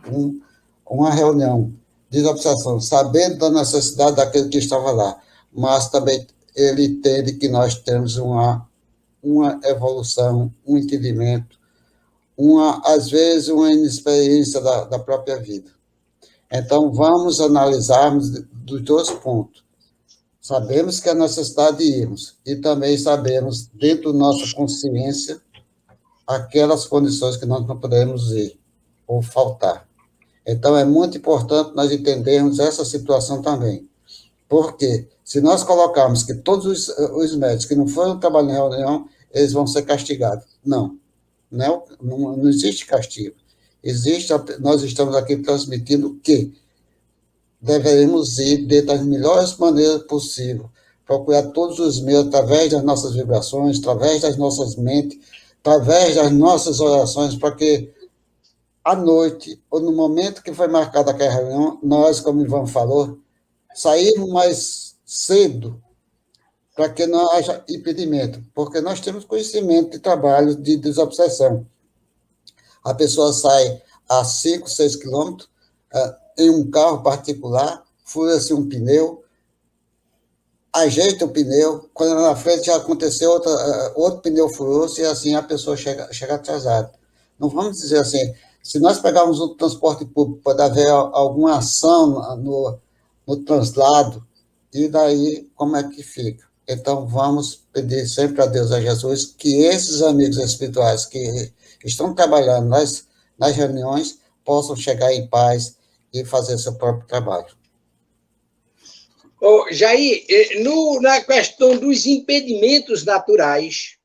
uma reunião de observação, sabendo da necessidade daquele que estava lá, mas também ele entende que nós temos uma evolução, um entendimento, às vezes uma inexperiência da própria vida. Então, vamos analisarmos dos dois pontos. Sabemos que há necessidade de irmos, e também sabemos, dentro da nossa consciência, aquelas condições que nós não podemos ir ou faltar. Então, é muito importante nós entendermos essa situação também. Porque, se nós colocarmos que todos os médicos que não foram trabalhar em reunião, eles vão ser castigados. Não existe castigo. Nós estamos aqui transmitindo que deveremos ir dentro das melhores maneiras possíveis, procurar todos os meios, através das nossas vibrações, através das nossas mentes, através das nossas orações, para que à noite, ou no momento que foi marcada aquela reunião, nós, como o Ivan falou, sairmos mais cedo, para que não haja impedimento, porque nós temos conhecimento de trabalho de desobsessão. A pessoa sai a 5, 6 quilômetros em um carro particular, fura-se um pneu, ajeita o pneu, quando na frente já aconteceu outro pneu furou-se, e assim a pessoa chega atrasada. Não vamos dizer assim, se nós pegarmos o transporte público, pode haver alguma ação no translado, e daí como é que fica? Então, vamos pedir sempre a Deus, a Jesus, que esses amigos espirituais que estão trabalhando nas reuniões possam chegar em paz e fazer seu próprio trabalho. Jair, na questão dos impedimentos naturais,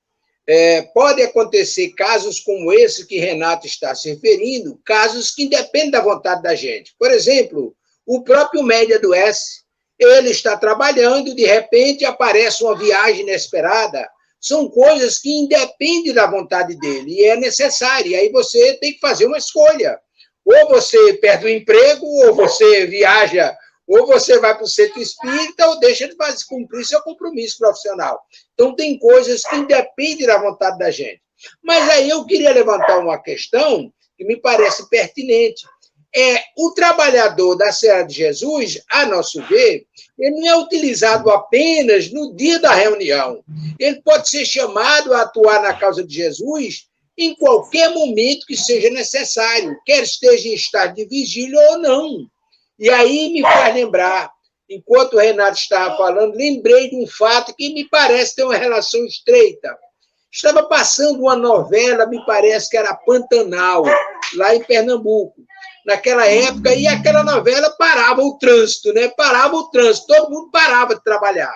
pode acontecer casos como esse que Renato está se referindo, casos que independem da vontade da gente. Por exemplo, o próprio médium adoece, ele está trabalhando, de repente aparece uma viagem inesperada. São coisas que independem da vontade dele e é necessário. E aí você tem que fazer uma escolha. Ou você perde o emprego, ou você viaja, ou você vai para o centro espírita, ou deixa de cumprir seu compromisso profissional. Então, tem coisas que independem da vontade da gente. Mas aí eu queria levantar uma questão que me parece pertinente. o trabalhador da Seara de Jesus, a nosso ver, ele não é utilizado apenas no dia da reunião. Ele pode ser chamado a atuar na causa de Jesus em qualquer momento que seja necessário, quer esteja em estado de vigília ou não. E aí me faz lembrar, enquanto o Renato estava falando, lembrei de um fato que me parece ter uma relação estreita. Estava passando uma novela, me parece que era Pantanal, lá em Pernambuco. Naquela época, e aquela novela parava o trânsito, né? Parava o trânsito, todo mundo parava de trabalhar.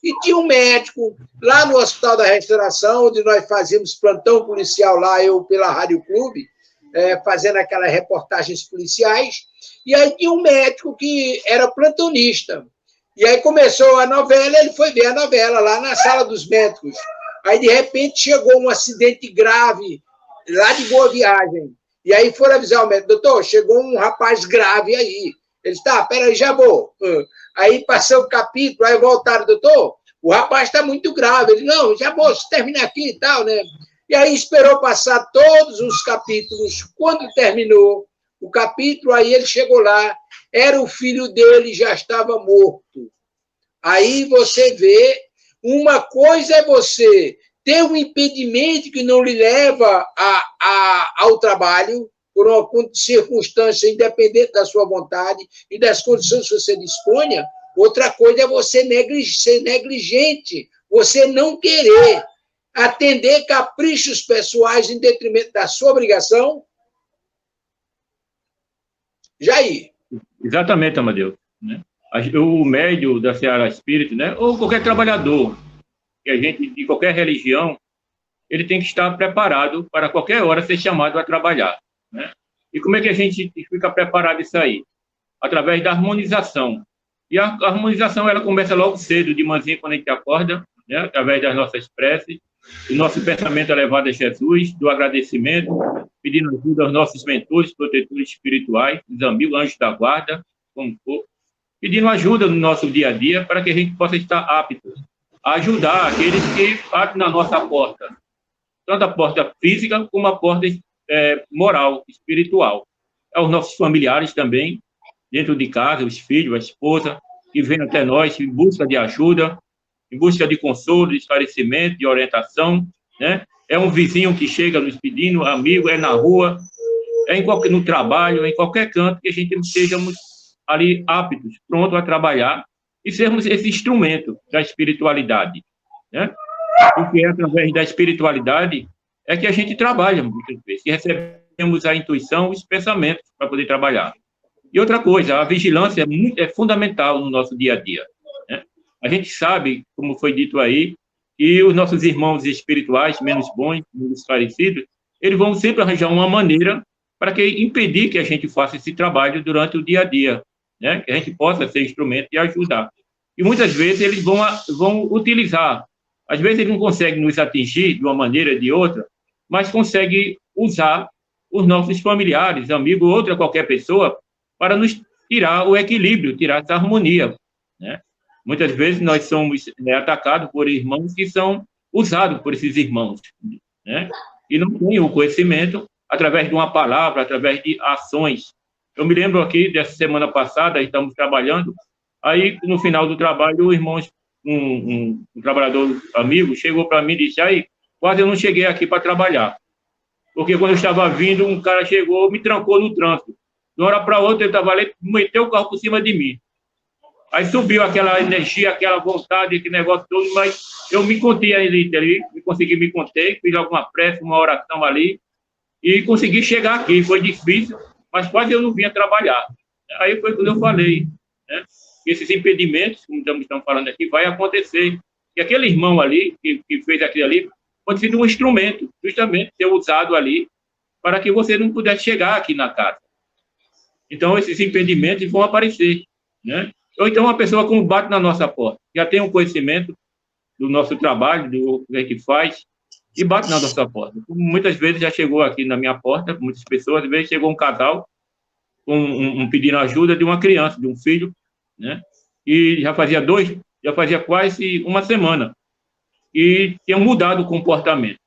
E tinha um médico lá no Hospital da Restauração, onde nós fazíamos plantão policial lá, eu pela Rádio Clube, fazendo aquelas reportagens policiais, e aí tinha um médico que era plantonista. E aí começou a novela, ele foi ver a novela lá na sala dos médicos. Aí, de repente, chegou um acidente grave lá de Boa Viagem. E aí foram avisar o médico: doutor, chegou um rapaz grave aí. Ele está, peraí, já vou. Aí passou o capítulo, aí voltaram: doutor, o rapaz está muito grave. Ele: não, já vou, terminar aqui e tal, né? E aí esperou passar todos os capítulos. Quando terminou o capítulo, aí ele chegou lá, era o filho dele, já estava morto. Aí você vê, uma coisa é você ter um impedimento que não lhe leva ao trabalho, por uma circunstância independente da sua vontade e das condições que você disponha. Outra coisa é você ser negligente, você não querer atender caprichos pessoais em detrimento da sua obrigação. Jair. Exatamente, Amadeu. Né? O médium da Seara Espírita, né? Ou qualquer trabalhador, que a gente, de qualquer religião, ele tem que estar preparado para qualquer hora ser chamado a trabalhar. Né? E como é que a gente fica preparado isso aí? Através da harmonização. E a harmonização, ela começa logo cedo, de manhã, quando a gente acorda, né? Através das nossas preces, do nosso pensamento elevado a Jesus, do agradecimento, pedindo ajuda aos nossos mentores, protetores espirituais, os amigos, anjos da guarda, como for, pedindo ajuda no nosso dia a dia para que a gente possa estar apto a ajudar aqueles que batem na nossa porta, tanto a porta física como a porta moral, espiritual. Aos nossos familiares também, dentro de casa, os filhos, a esposa, que vêm até nós em busca de ajuda, em busca de consolo, de esclarecimento, de orientação, né? É um vizinho que chega nos pedindo, amigo, é na rua, no trabalho, em qualquer canto, que a gente estejamos ali aptos, prontos a trabalhar e sermos esse instrumento da espiritualidade, né? Porque é através da espiritualidade é que a gente trabalha, muitas vezes, que recebemos a intuição, os pensamentos para poder trabalhar. E outra coisa, a vigilância é fundamental no nosso dia a dia, né? A gente sabe, como foi dito aí, que os nossos irmãos espirituais, menos bons, menos esclarecidos, eles vão sempre arranjar uma maneira para impedir que a gente faça esse trabalho durante o dia a dia, né? Que a gente possa ser instrumento e ajudar. E muitas vezes eles vão utilizar, às vezes eles não conseguem nos atingir de uma maneira ou de outra, mas conseguem usar os nossos familiares, amigos, outra qualquer pessoa, para nos tirar o equilíbrio, tirar essa harmonia, né? Muitas vezes nós somos atacados por irmãos que são usados por esses irmãos, né? E não têm o conhecimento através de uma palavra, através de ações. Eu me lembro aqui, dessa semana passada, estamos trabalhando, aí no final do trabalho, o irmão, um trabalhador amigo, chegou para mim e disse: aí, quase eu não cheguei aqui para trabalhar, porque quando eu estava vindo, um cara chegou, me trancou no trânsito. De uma hora para outra, ele estava ali, meteu o carro por cima de mim. Aí subiu aquela energia, aquela vontade, aquele negócio todo, mas eu me contei ali, consegui me conter, fiz alguma prece, uma oração ali, e consegui chegar aqui. Foi difícil, mas quase eu não vinha trabalhar. Aí foi quando eu falei, né? Esses impedimentos, como estamos falando aqui, vai acontecer. E aquele irmão ali, que fez aquilo ali, pode ser um instrumento, justamente, ser usado ali, para que você não pudesse chegar aqui na casa. Então, esses impedimentos vão aparecer, né? Ou então uma pessoa como bate na nossa porta, já tem um conhecimento do nosso trabalho, do que a gente faz, e bate na nossa porta. Muitas vezes já chegou aqui na minha porta, muitas pessoas, às vezes chegou um casal com pedindo ajuda de uma criança, de um filho, né? E já fazia quase uma semana, e tinham mudado o comportamento.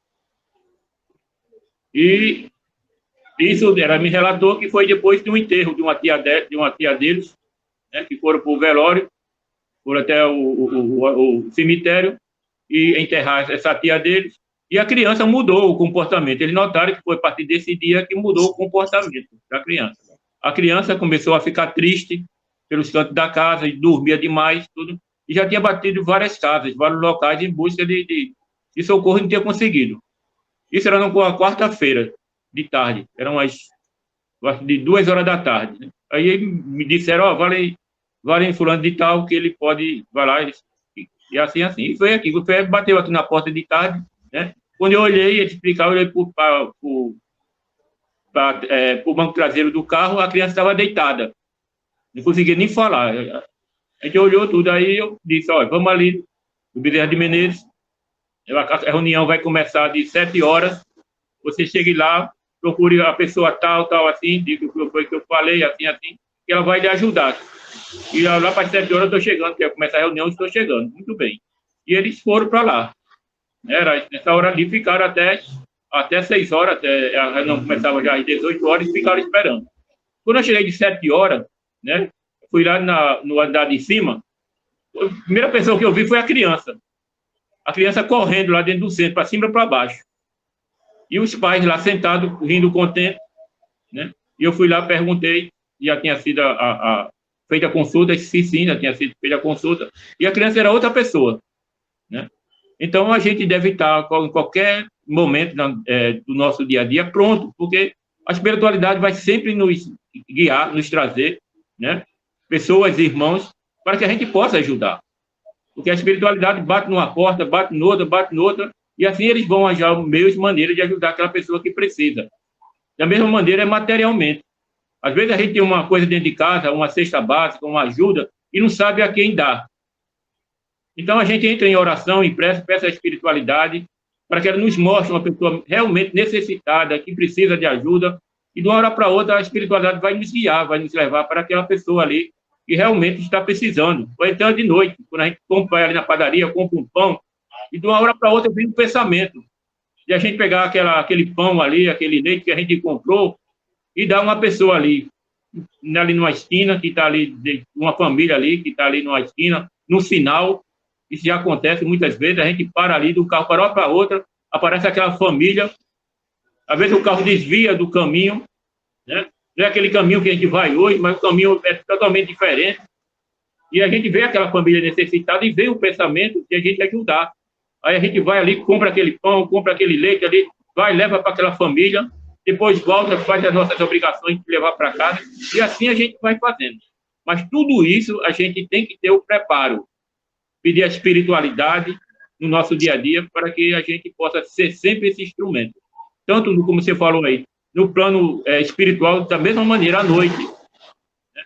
E Isso, ela me relatou que foi depois de um enterro de uma tia deles, né, que foram para o velório, foram até o cemitério e enterrar essa tia deles, e a criança mudou o comportamento. Eles notaram que foi a partir desse dia que mudou o comportamento da criança. A criança começou a ficar triste pelos cantos da casa, e dormia demais, tudo, e já tinha batido várias casas, vários locais em busca de socorro e não tinha conseguido. Isso era numa quarta-feira de tarde, eram de 2 horas da tarde. Né? Aí me disseram, vai em fulano de tal, que ele pode, vai lá, e assim. E foi aqui, o Fé bateu aqui na porta de tarde, né? Quando eu olhei, ele explicava, eu olhei para o banco traseiro do carro, a criança estava deitada. Não conseguia nem falar. A gente olhou tudo, aí eu disse, olha, vamos ali, no Bezerra de Menezes, a reunião vai começar de 7 horas, você chegue lá, procure a pessoa tal, assim, diga o que foi que eu falei, assim, que ela vai lhe ajudar. E lá para as 7 horas eu estou chegando, que ia começar a reunião, estou chegando, muito bem. E eles foram para lá. Nessa hora ali, ficaram até 6 horas, a reunião começava já às 18 horas, e ficaram esperando. Quando eu cheguei de 7 horas, né, fui lá no andar de cima, a primeira pessoa que eu vi foi a criança. A criança correndo lá dentro do centro, para cima e para baixo. E os pais lá sentados, rindo contente, né? E eu fui lá, perguntei, já tinha sido feita a consulta, sim, já tinha sido feita a consulta, e a criança era outra pessoa, né? Então, a gente deve estar, em qualquer momento do nosso dia a dia, pronto, porque a espiritualidade vai sempre nos guiar, nos trazer, né? Pessoas, irmãos, para que a gente possa ajudar. Porque a espiritualidade bate numa porta, bate noutra, e assim eles vão achar meios e maneiras de ajudar aquela pessoa que precisa. Da mesma maneira, materialmente. Às vezes a gente tem uma coisa dentro de casa, uma cesta básica, uma ajuda, e não sabe a quem dar. Então a gente entra em oração, em prece, peça a espiritualidade, para que ela nos mostre uma pessoa realmente necessitada, que precisa de ajuda, e de uma hora para outra a espiritualidade vai nos guiar, vai nos levar para aquela pessoa ali que realmente está precisando. Vai entrar de noite, quando a gente vai ali na padaria, compra um pão, e de uma hora para outra vem um pensamento de a gente pegar aquele pão ali, aquele leite que a gente comprou, e dar uma pessoa ali numa esquina, que está ali, uma família ali, que está ali numa esquina, no sinal. Isso já acontece muitas vezes, a gente para ali do carro, para uma para outra, aparece aquela família, às vezes o carro desvia do caminho, né? Não é aquele caminho que a gente vai hoje, mas o caminho é totalmente diferente, e a gente vê aquela família necessitada e vê o pensamento de a gente ajudar. Aí a gente vai ali, compra aquele pão, compra aquele leite ali, vai, leva para aquela família, depois volta, faz as nossas obrigações de levar para casa, e assim a gente vai fazendo. Mas tudo isso a gente tem que ter o preparo, pedir a espiritualidade no nosso dia a dia, para que a gente possa ser sempre esse instrumento. Tanto, como você falou aí, no plano espiritual, da mesma maneira, à noite. Né?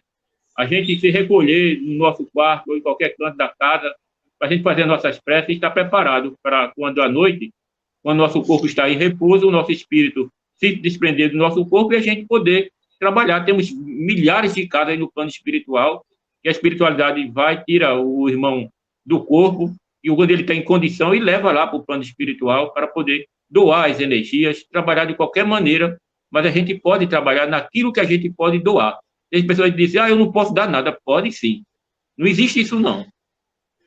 A gente se recolher no nosso quarto, ou em qualquer canto da casa, para a gente fazer nossas preces e estar preparado para quando à noite, quando nosso corpo está em repouso, o nosso espírito se desprender do nosso corpo e a gente poder trabalhar. Temos milhares de casas no plano espiritual, que a espiritualidade vai, tira o irmão do corpo, e quando ele está em condição, e leva lá para o plano espiritual para poder doar as energias, trabalhar de qualquer maneira, mas a gente pode trabalhar naquilo que a gente pode doar. Tem pessoas que dizem, eu não posso dar nada. Pode sim. Não existe isso, não.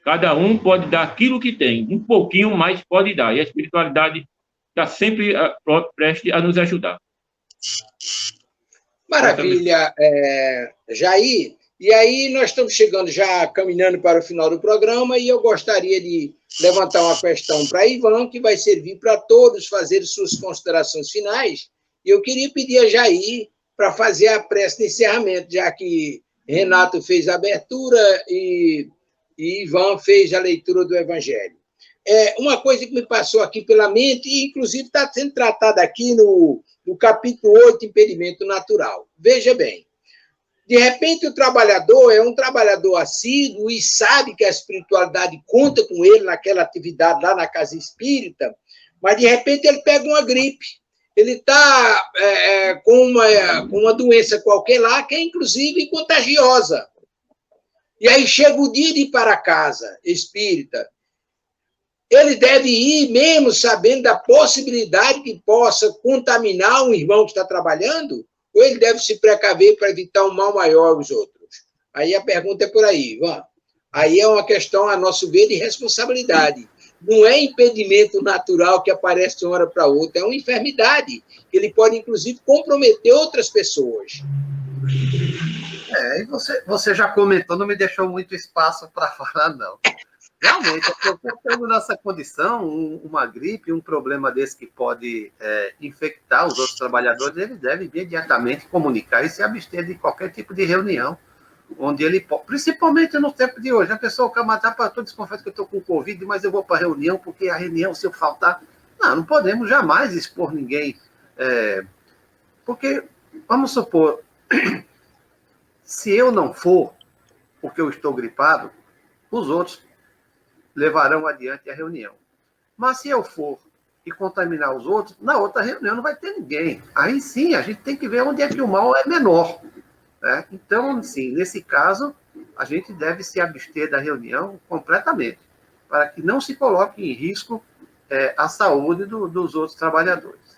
Cada um pode dar aquilo que tem, um pouquinho mais pode dar, e a espiritualidade está sempre prestes a nos ajudar. Maravilha, Jair. E aí nós estamos chegando já, caminhando para o final do programa, e eu gostaria de levantar uma questão para Ivan, que vai servir para todos fazer suas considerações finais. E eu queria pedir a Jair para fazer a prece de encerramento, já que Renato fez a abertura e Ivan fez a leitura do Evangelho. Uma coisa que me passou aqui pela mente, e inclusive está sendo tratada aqui no capítulo 8, Impedimento Natural. Veja bem, de repente o trabalhador é um trabalhador assíduo e sabe que a espiritualidade conta com ele naquela atividade lá na casa espírita, mas de repente ele pega uma gripe, ele está com uma doença qualquer lá, que é inclusive contagiosa. E aí chega o dia de ir para casa espírita. ele deve ir mesmo sabendo da possibilidade que possa contaminar um irmão que está trabalhando? Ou ele deve se precaver para evitar um mal maior aos outros? Aí a pergunta é por aí, Ivan. Aí é uma questão, a nosso ver, de responsabilidade. Não é impedimento natural que aparece de uma hora para outra, é uma enfermidade, que ele pode, inclusive, comprometer outras pessoas. E você já comentou, não me deixou muito espaço para falar, não. Realmente, tendo nessa condição, uma gripe, um problema desse que pode infectar os outros trabalhadores, ele deve imediatamente comunicar e se abster de qualquer tipo de reunião, onde ele pode, principalmente no tempo de hoje, a pessoa, o camarada, estou desconfiado que eu estou com Covid, mas eu vou para a reunião, porque a reunião, se eu faltar... Não podemos jamais expor ninguém, porque, vamos supor, se eu não for, porque eu estou gripado, os outros levarão adiante a reunião. Mas se eu for e contaminar os outros, na outra reunião não vai ter ninguém. Aí sim, a gente tem que ver onde é que o mal é menor. Né? Então, sim, nesse caso, a gente deve se abster da reunião completamente, para que não se coloque em risco a saúde dos outros trabalhadores.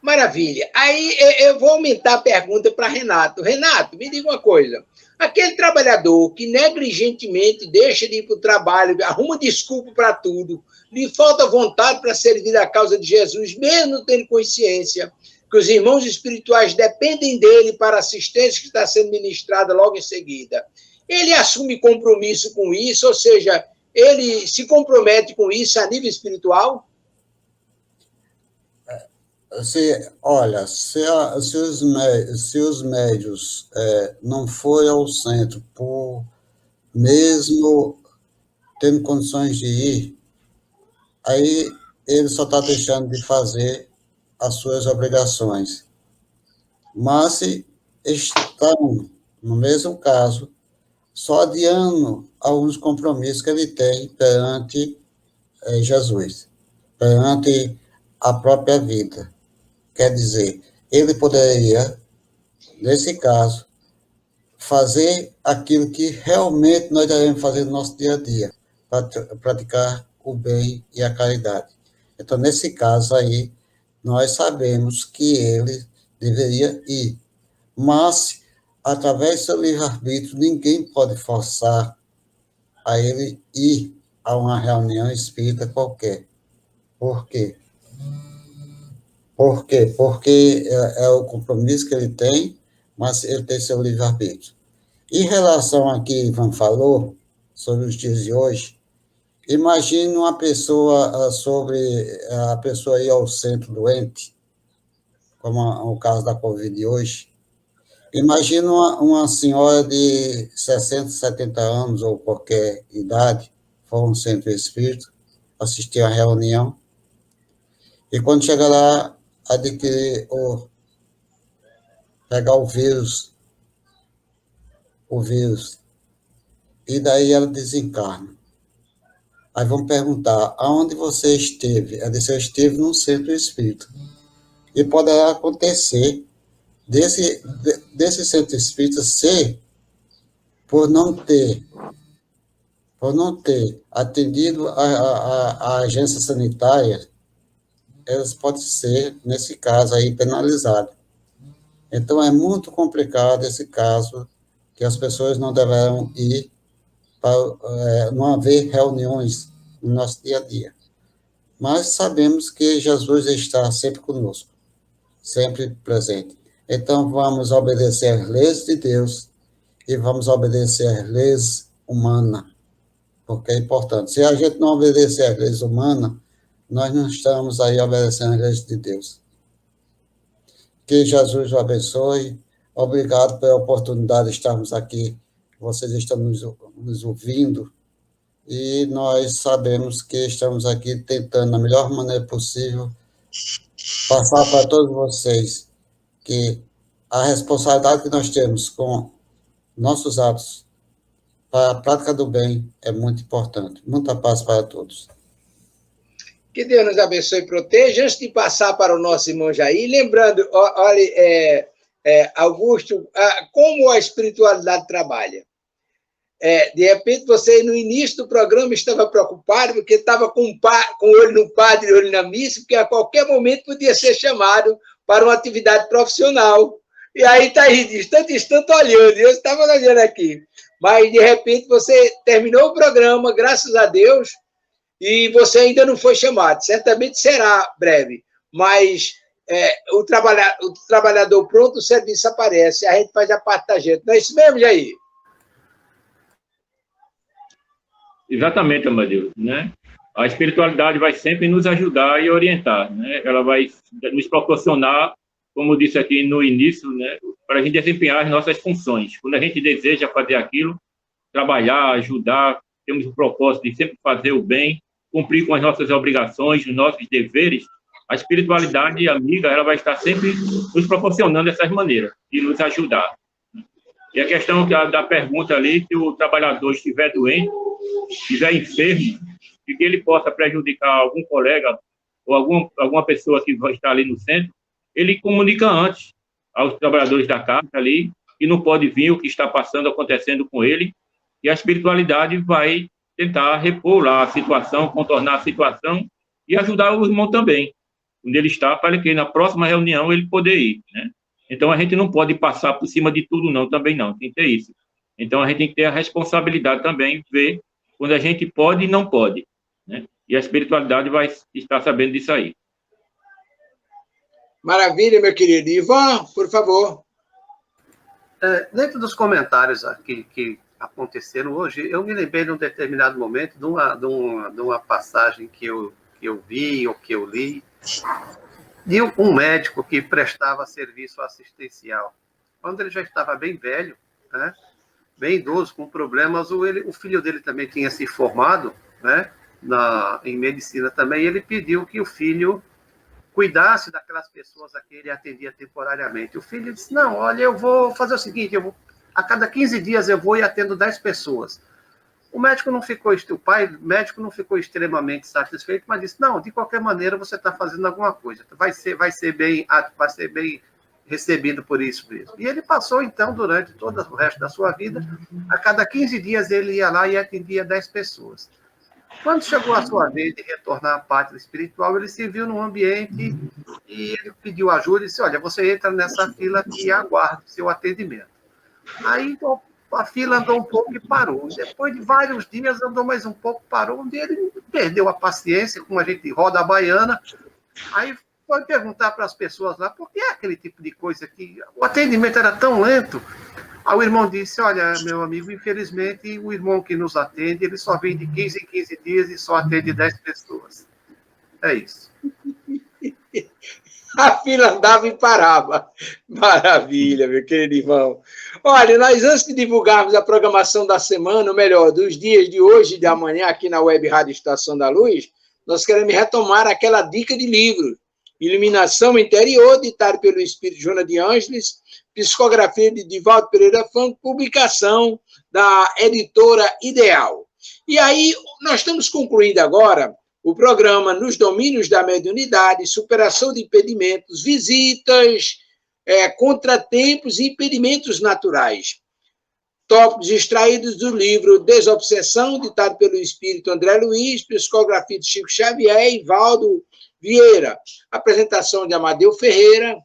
Maravilha. Aí eu vou aumentar a pergunta para Renato. Renato, me diga uma coisa. Aquele trabalhador que negligentemente deixa de ir para o trabalho, arruma desculpa para tudo, lhe falta vontade para servir a causa de Jesus, mesmo tendo consciência que os irmãos espirituais dependem dele para a assistência que está sendo ministrada logo em seguida. Ele assume compromisso com isso, ou seja, ele se compromete com isso a nível espiritual? Se os médios não forem ao centro, por mesmo tendo condições de ir, aí ele só está deixando de fazer as suas obrigações. Mas se estão, no mesmo caso, só adiando alguns compromissos que ele tem perante Jesus, perante a própria vida. Quer dizer, ele poderia, nesse caso, fazer aquilo que realmente nós devemos fazer no nosso dia a dia, para praticar o bem e a caridade. Então, nesse caso aí, nós sabemos que ele deveria ir. Mas, através do seu livre-arbítrio, ninguém pode forçar a ele ir a uma reunião espírita qualquer. Por quê? Por quê? Porque é o compromisso que ele tem, mas ele tem seu livre-arbítrio. Em relação a que Ivan falou, sobre os dias de hoje, imagine uma pessoa, sobre a pessoa ir ao centro doente, como o caso da Covid de hoje. Imagine uma senhora de 60, 70 anos, ou qualquer idade, for um centro espírita, assistir a reunião, e quando chega lá, adquirir pegar o vírus, e daí ela desencarna. Aí vão perguntar, aonde você esteve? Ela disse, eu estive num centro espírita. E poderá acontecer desse centro espírita ser, por não ter atendido a agência sanitária, elas podem ser, nesse caso aí, penalizadas. Então, é muito complicado esse caso, que as pessoas não deverão ir, para não haver reuniões no nosso dia a dia. Mas sabemos que Jesus está sempre conosco, sempre presente. Então, vamos obedecer às leis de Deus e vamos obedecer às leis humanas, porque é importante. Se a gente não obedecer às leis humanas, nós não estamos aí obedecendo às leis de Deus. Que Jesus o abençoe. Obrigado pela oportunidade de estarmos aqui. Vocês estão nos ouvindo. E nós sabemos que estamos aqui tentando, da melhor maneira possível, passar para todos vocês que a responsabilidade que nós temos com nossos atos para a prática do bem é muito importante. Muita paz para todos. Que Deus nos abençoe e proteja. Antes de passar para o nosso irmão Jair, lembrando, olha, Augusto, como a espiritualidade trabalha. de repente você, no início do programa, estava preocupado, porque estava com o olho no padre e o olho na missa, porque a qualquer momento podia ser chamado para uma atividade profissional. E aí está aí, distante, olhando, e eu estava olhando aqui. Mas, de repente, você terminou o programa, graças a Deus, e você ainda não foi chamado. Certamente será breve, mas o trabalhador pronto, o serviço aparece, a gente faz a parte da gente. Não é isso mesmo, Jair? Exatamente, Amadeu, né? A espiritualidade vai sempre nos ajudar e orientar, né? Ela vai nos proporcionar, como disse aqui no início, né, para a gente desempenhar as nossas funções. Quando a gente deseja fazer aquilo, trabalhar, ajudar, temos o propósito de sempre fazer o bem, cumprir com as nossas obrigações, os nossos deveres, a espiritualidade amiga, ela vai estar sempre nos proporcionando essas maneiras de nos ajudar. E a questão da pergunta ali, se o trabalhador estiver doente, estiver enfermo, e que ele possa prejudicar algum colega ou alguma pessoa que vai estar ali no centro, ele comunica antes aos trabalhadores da casa ali, que não pode vir o que está passando, acontecendo com ele, e a espiritualidade vai tentar repor lá a situação, contornar a situação e ajudar o irmão também, onde ele está, para que na próxima reunião ele poder ir, né? Então, a gente não pode passar por cima de tudo, não, também não, tem que ter isso. Então, a gente tem que ter a responsabilidade também, ver quando a gente pode e não pode, né? E a espiritualidade vai estar sabendo disso aí. Maravilha, meu querido. Ivan, por favor. Dentro dos comentários aqui que aconteceram hoje, eu me lembrei de um determinado momento de uma passagem que eu vi ou que eu li, de um médico que prestava serviço assistencial. Quando ele já estava bem velho, né, bem idoso, com problemas, o filho dele também tinha se formado, né, em medicina também, e ele pediu que o filho cuidasse daquelas pessoas a que ele atendia temporariamente. O filho disse, não, olha, eu vou fazer o seguinte, a cada 15 dias eu vou e atendo 10 pessoas. O médico não ficou extremamente satisfeito, mas disse, não, de qualquer maneira você está fazendo alguma coisa, vai ser bem recebido por isso mesmo. E ele passou, então, durante todo o resto da sua vida, a cada 15 dias ele ia lá e atendia 10 pessoas. Quando chegou a sua vez de retornar à pátria espiritual, ele se viu num ambiente e ele pediu ajuda e disse, olha, você entra nessa fila e aguarda o seu atendimento. Aí a fila andou um pouco e parou. Depois de vários dias, andou mais um pouco, parou, onde ele perdeu a paciência, como a gente roda a baiana. Aí foi perguntar para as pessoas lá, por que é aquele tipo de coisa que o atendimento era tão lento? Aí o irmão disse, olha, meu amigo, infelizmente, o irmão que nos atende, ele só vem de 15 em 15 dias e só atende 10 pessoas. É isso. A fila andava e parava. Maravilha, meu querido irmão. Olha, nós antes de divulgarmos a programação da semana, ou melhor, dos dias de hoje e de amanhã, aqui na Web Rádio Estação da Luz, nós queremos retomar aquela dica de livro, Iluminação Interior, ditado pelo Espírito Joana de Ângeles, psicografia de Divaldo Pereira Franco, publicação da editora Ideal. E aí, nós estamos concluindo agora o programa Nos Domínios da Mediunidade, superação de impedimentos, visitas, contratempos e impedimentos naturais. Tópicos extraídos do livro Desobsessão, ditado pelo Espírito André Luiz, psicografia de Chico Xavier e Valdo Vieira. Apresentação de Amadeu Ferreira,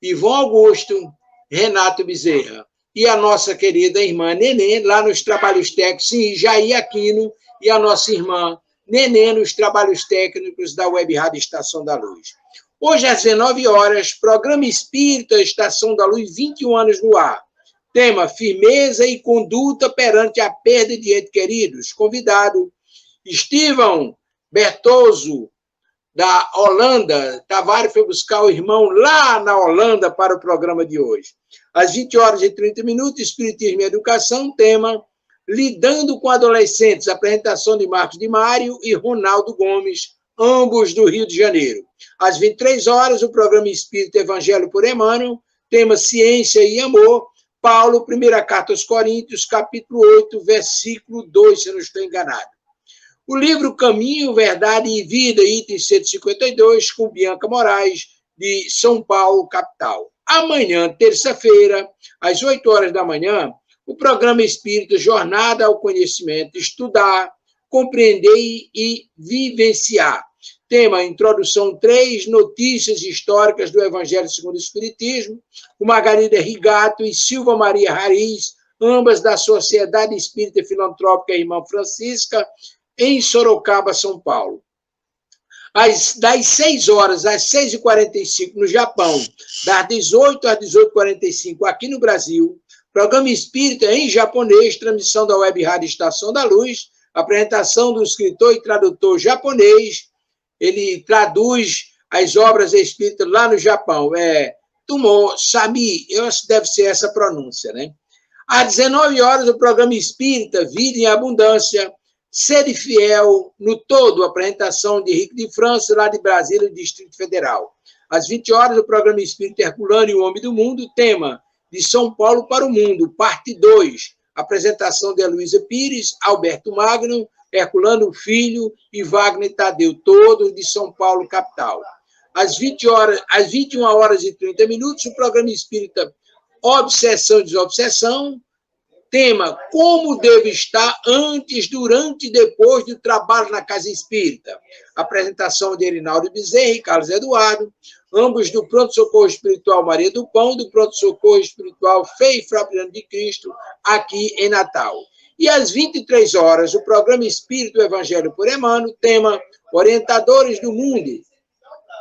Ivon Augusto, Renato Bezerra. E a nossa querida irmã Nenê, lá nos trabalhos técnicos, sim, Jair Aquino, e a nossa irmã Nenê nos trabalhos técnicos da Web Rádio Estação da Luz. Hoje, às 19 horas, programa Espírita Estação da Luz, 21 anos no ar. Tema, firmeza e conduta perante a perda de entes queridos. Convidado, Estevão Bertoso, da Holanda. Tavares foi buscar o irmão lá na Holanda para o programa de hoje. Às 20 horas e 30 minutos, Espiritismo e Educação, tema Lidando com Adolescentes, apresentação de Marcos de Mário e Ronaldo Gomes, ambos do Rio de Janeiro. Às 23 horas, o programa Espírito Evangelho por Emmanuel, tema Ciência e Amor, Paulo, primeira carta aos Coríntios, capítulo 8, versículo 2, se eu não estou enganado. O livro Caminho, Verdade e Vida, item 152, com Bianca Moraes, de São Paulo, capital. Amanhã, terça-feira, às 8 horas da manhã, o programa Espírita Jornada ao Conhecimento, estudar, compreender e vivenciar. Tema, introdução 3, notícias históricas do Evangelho segundo o Espiritismo, com Margarida Rigato e Silva Maria Rariz, ambas da Sociedade Espírita Filantrópica Irmã Francisca, em Sorocaba, São Paulo. Das 6 horas às 6h45 no Japão, das 18 às 18h45 aqui no Brasil, programa Espírita em japonês, transmissão da Web Rádio Estação da Luz, apresentação do escritor e tradutor japonês, ele traduz as obras espíritas lá no Japão, Tumo Sami, deve ser essa a pronúncia, né? Às 19 horas, o programa Espírita, Vida em Abundância, Sede Fiel, no todo, apresentação de Henrique de França, lá de Brasília, Distrito Federal. Às 20 horas, o programa Espírita Herculano e o Homem do Mundo, tema de São Paulo para o Mundo, parte 2, apresentação de Heloísa Pires, Alberto Magno, Herculano Filho e Wagner Tadeu, todos de São Paulo, capital. Às 21 horas e 30 minutos, o programa Espírita Obsessão e Desobsessão, tema, como devo estar antes, durante e depois do trabalho na Casa Espírita. Apresentação de Erinaldo Bezerra e Carlos Eduardo, ambos do Pronto Socorro Espiritual Maria do Pão, do Pronto Socorro Espiritual Fé e Fratelidade de Cristo, aqui em Natal. E às 23 horas, o programa Espírito Evangelho por Emmanuel, tema Orientadores do Mundo.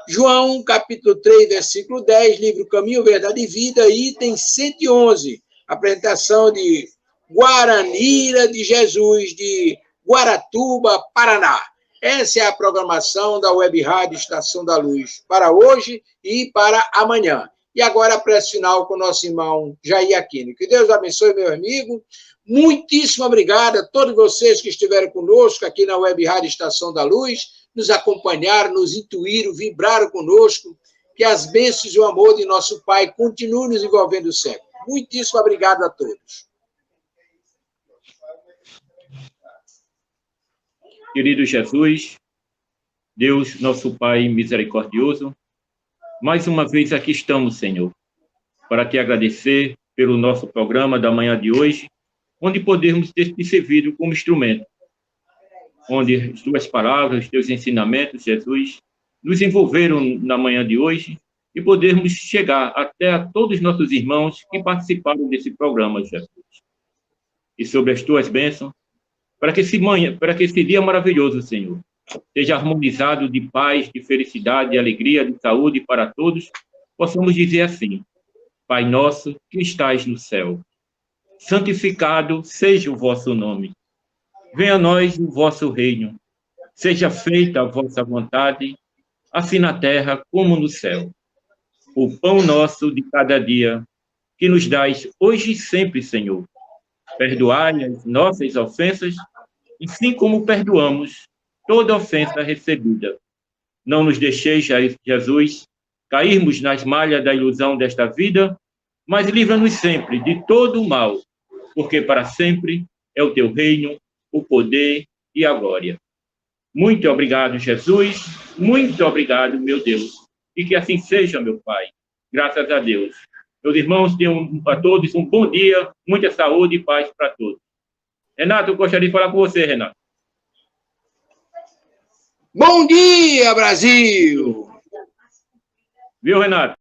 João, capítulo 3, versículo 10, livro Caminho, Verdade e Vida, item 111, apresentação de Guaranira de Jesus, de Guaratuba, Paraná. Essa é a programação da Web Rádio Estação da Luz para hoje e para amanhã. E agora a prece final com o nosso irmão Jair Aquino. Que Deus abençoe, meu amigo. Muitíssimo obrigado a todos vocês que estiveram conosco aqui na Web Rádio Estação da Luz, nos acompanharam, nos intuíram, vibraram conosco. Que as bênçãos e o amor de nosso Pai continuem nos envolvendo sempre. Muitíssimo obrigado a todos. Querido Jesus, Deus, nosso Pai misericordioso, mais uma vez aqui estamos, Senhor, para te agradecer pelo nosso programa da manhã de hoje, onde podemos ter te servido como instrumento, onde as tuas palavras, os teus ensinamentos, Jesus, nos envolveram na manhã de hoje e podermos chegar até a todos os nossos irmãos que participaram desse programa, Jesus. E sobre as tuas bênçãos, para que esse dia maravilhoso, Senhor, seja harmonizado de paz, de felicidade, de alegria, de saúde para todos, possamos dizer assim: Pai nosso que estais no céu, santificado seja o vosso nome. Venha a nós o vosso reino. Seja feita a vossa vontade, assim na terra como no céu. O pão nosso de cada dia, que nos dais hoje e sempre, Senhor. Perdoai as nossas ofensas, assim como perdoamos toda ofensa recebida. Não nos deixeis, Jesus, cairmos nas malhas da ilusão desta vida, mas livra-nos sempre de todo o mal, porque para sempre é o teu reino, o poder e a glória. Muito obrigado, Jesus. Muito obrigado, meu Deus. E que assim seja, meu Pai. Graças a Deus. Meus irmãos, tenham a todos um bom dia, muita saúde e paz para todos. Renato, eu gostaria de falar com você, Renato. Bom dia, Brasil! Viu, Renato?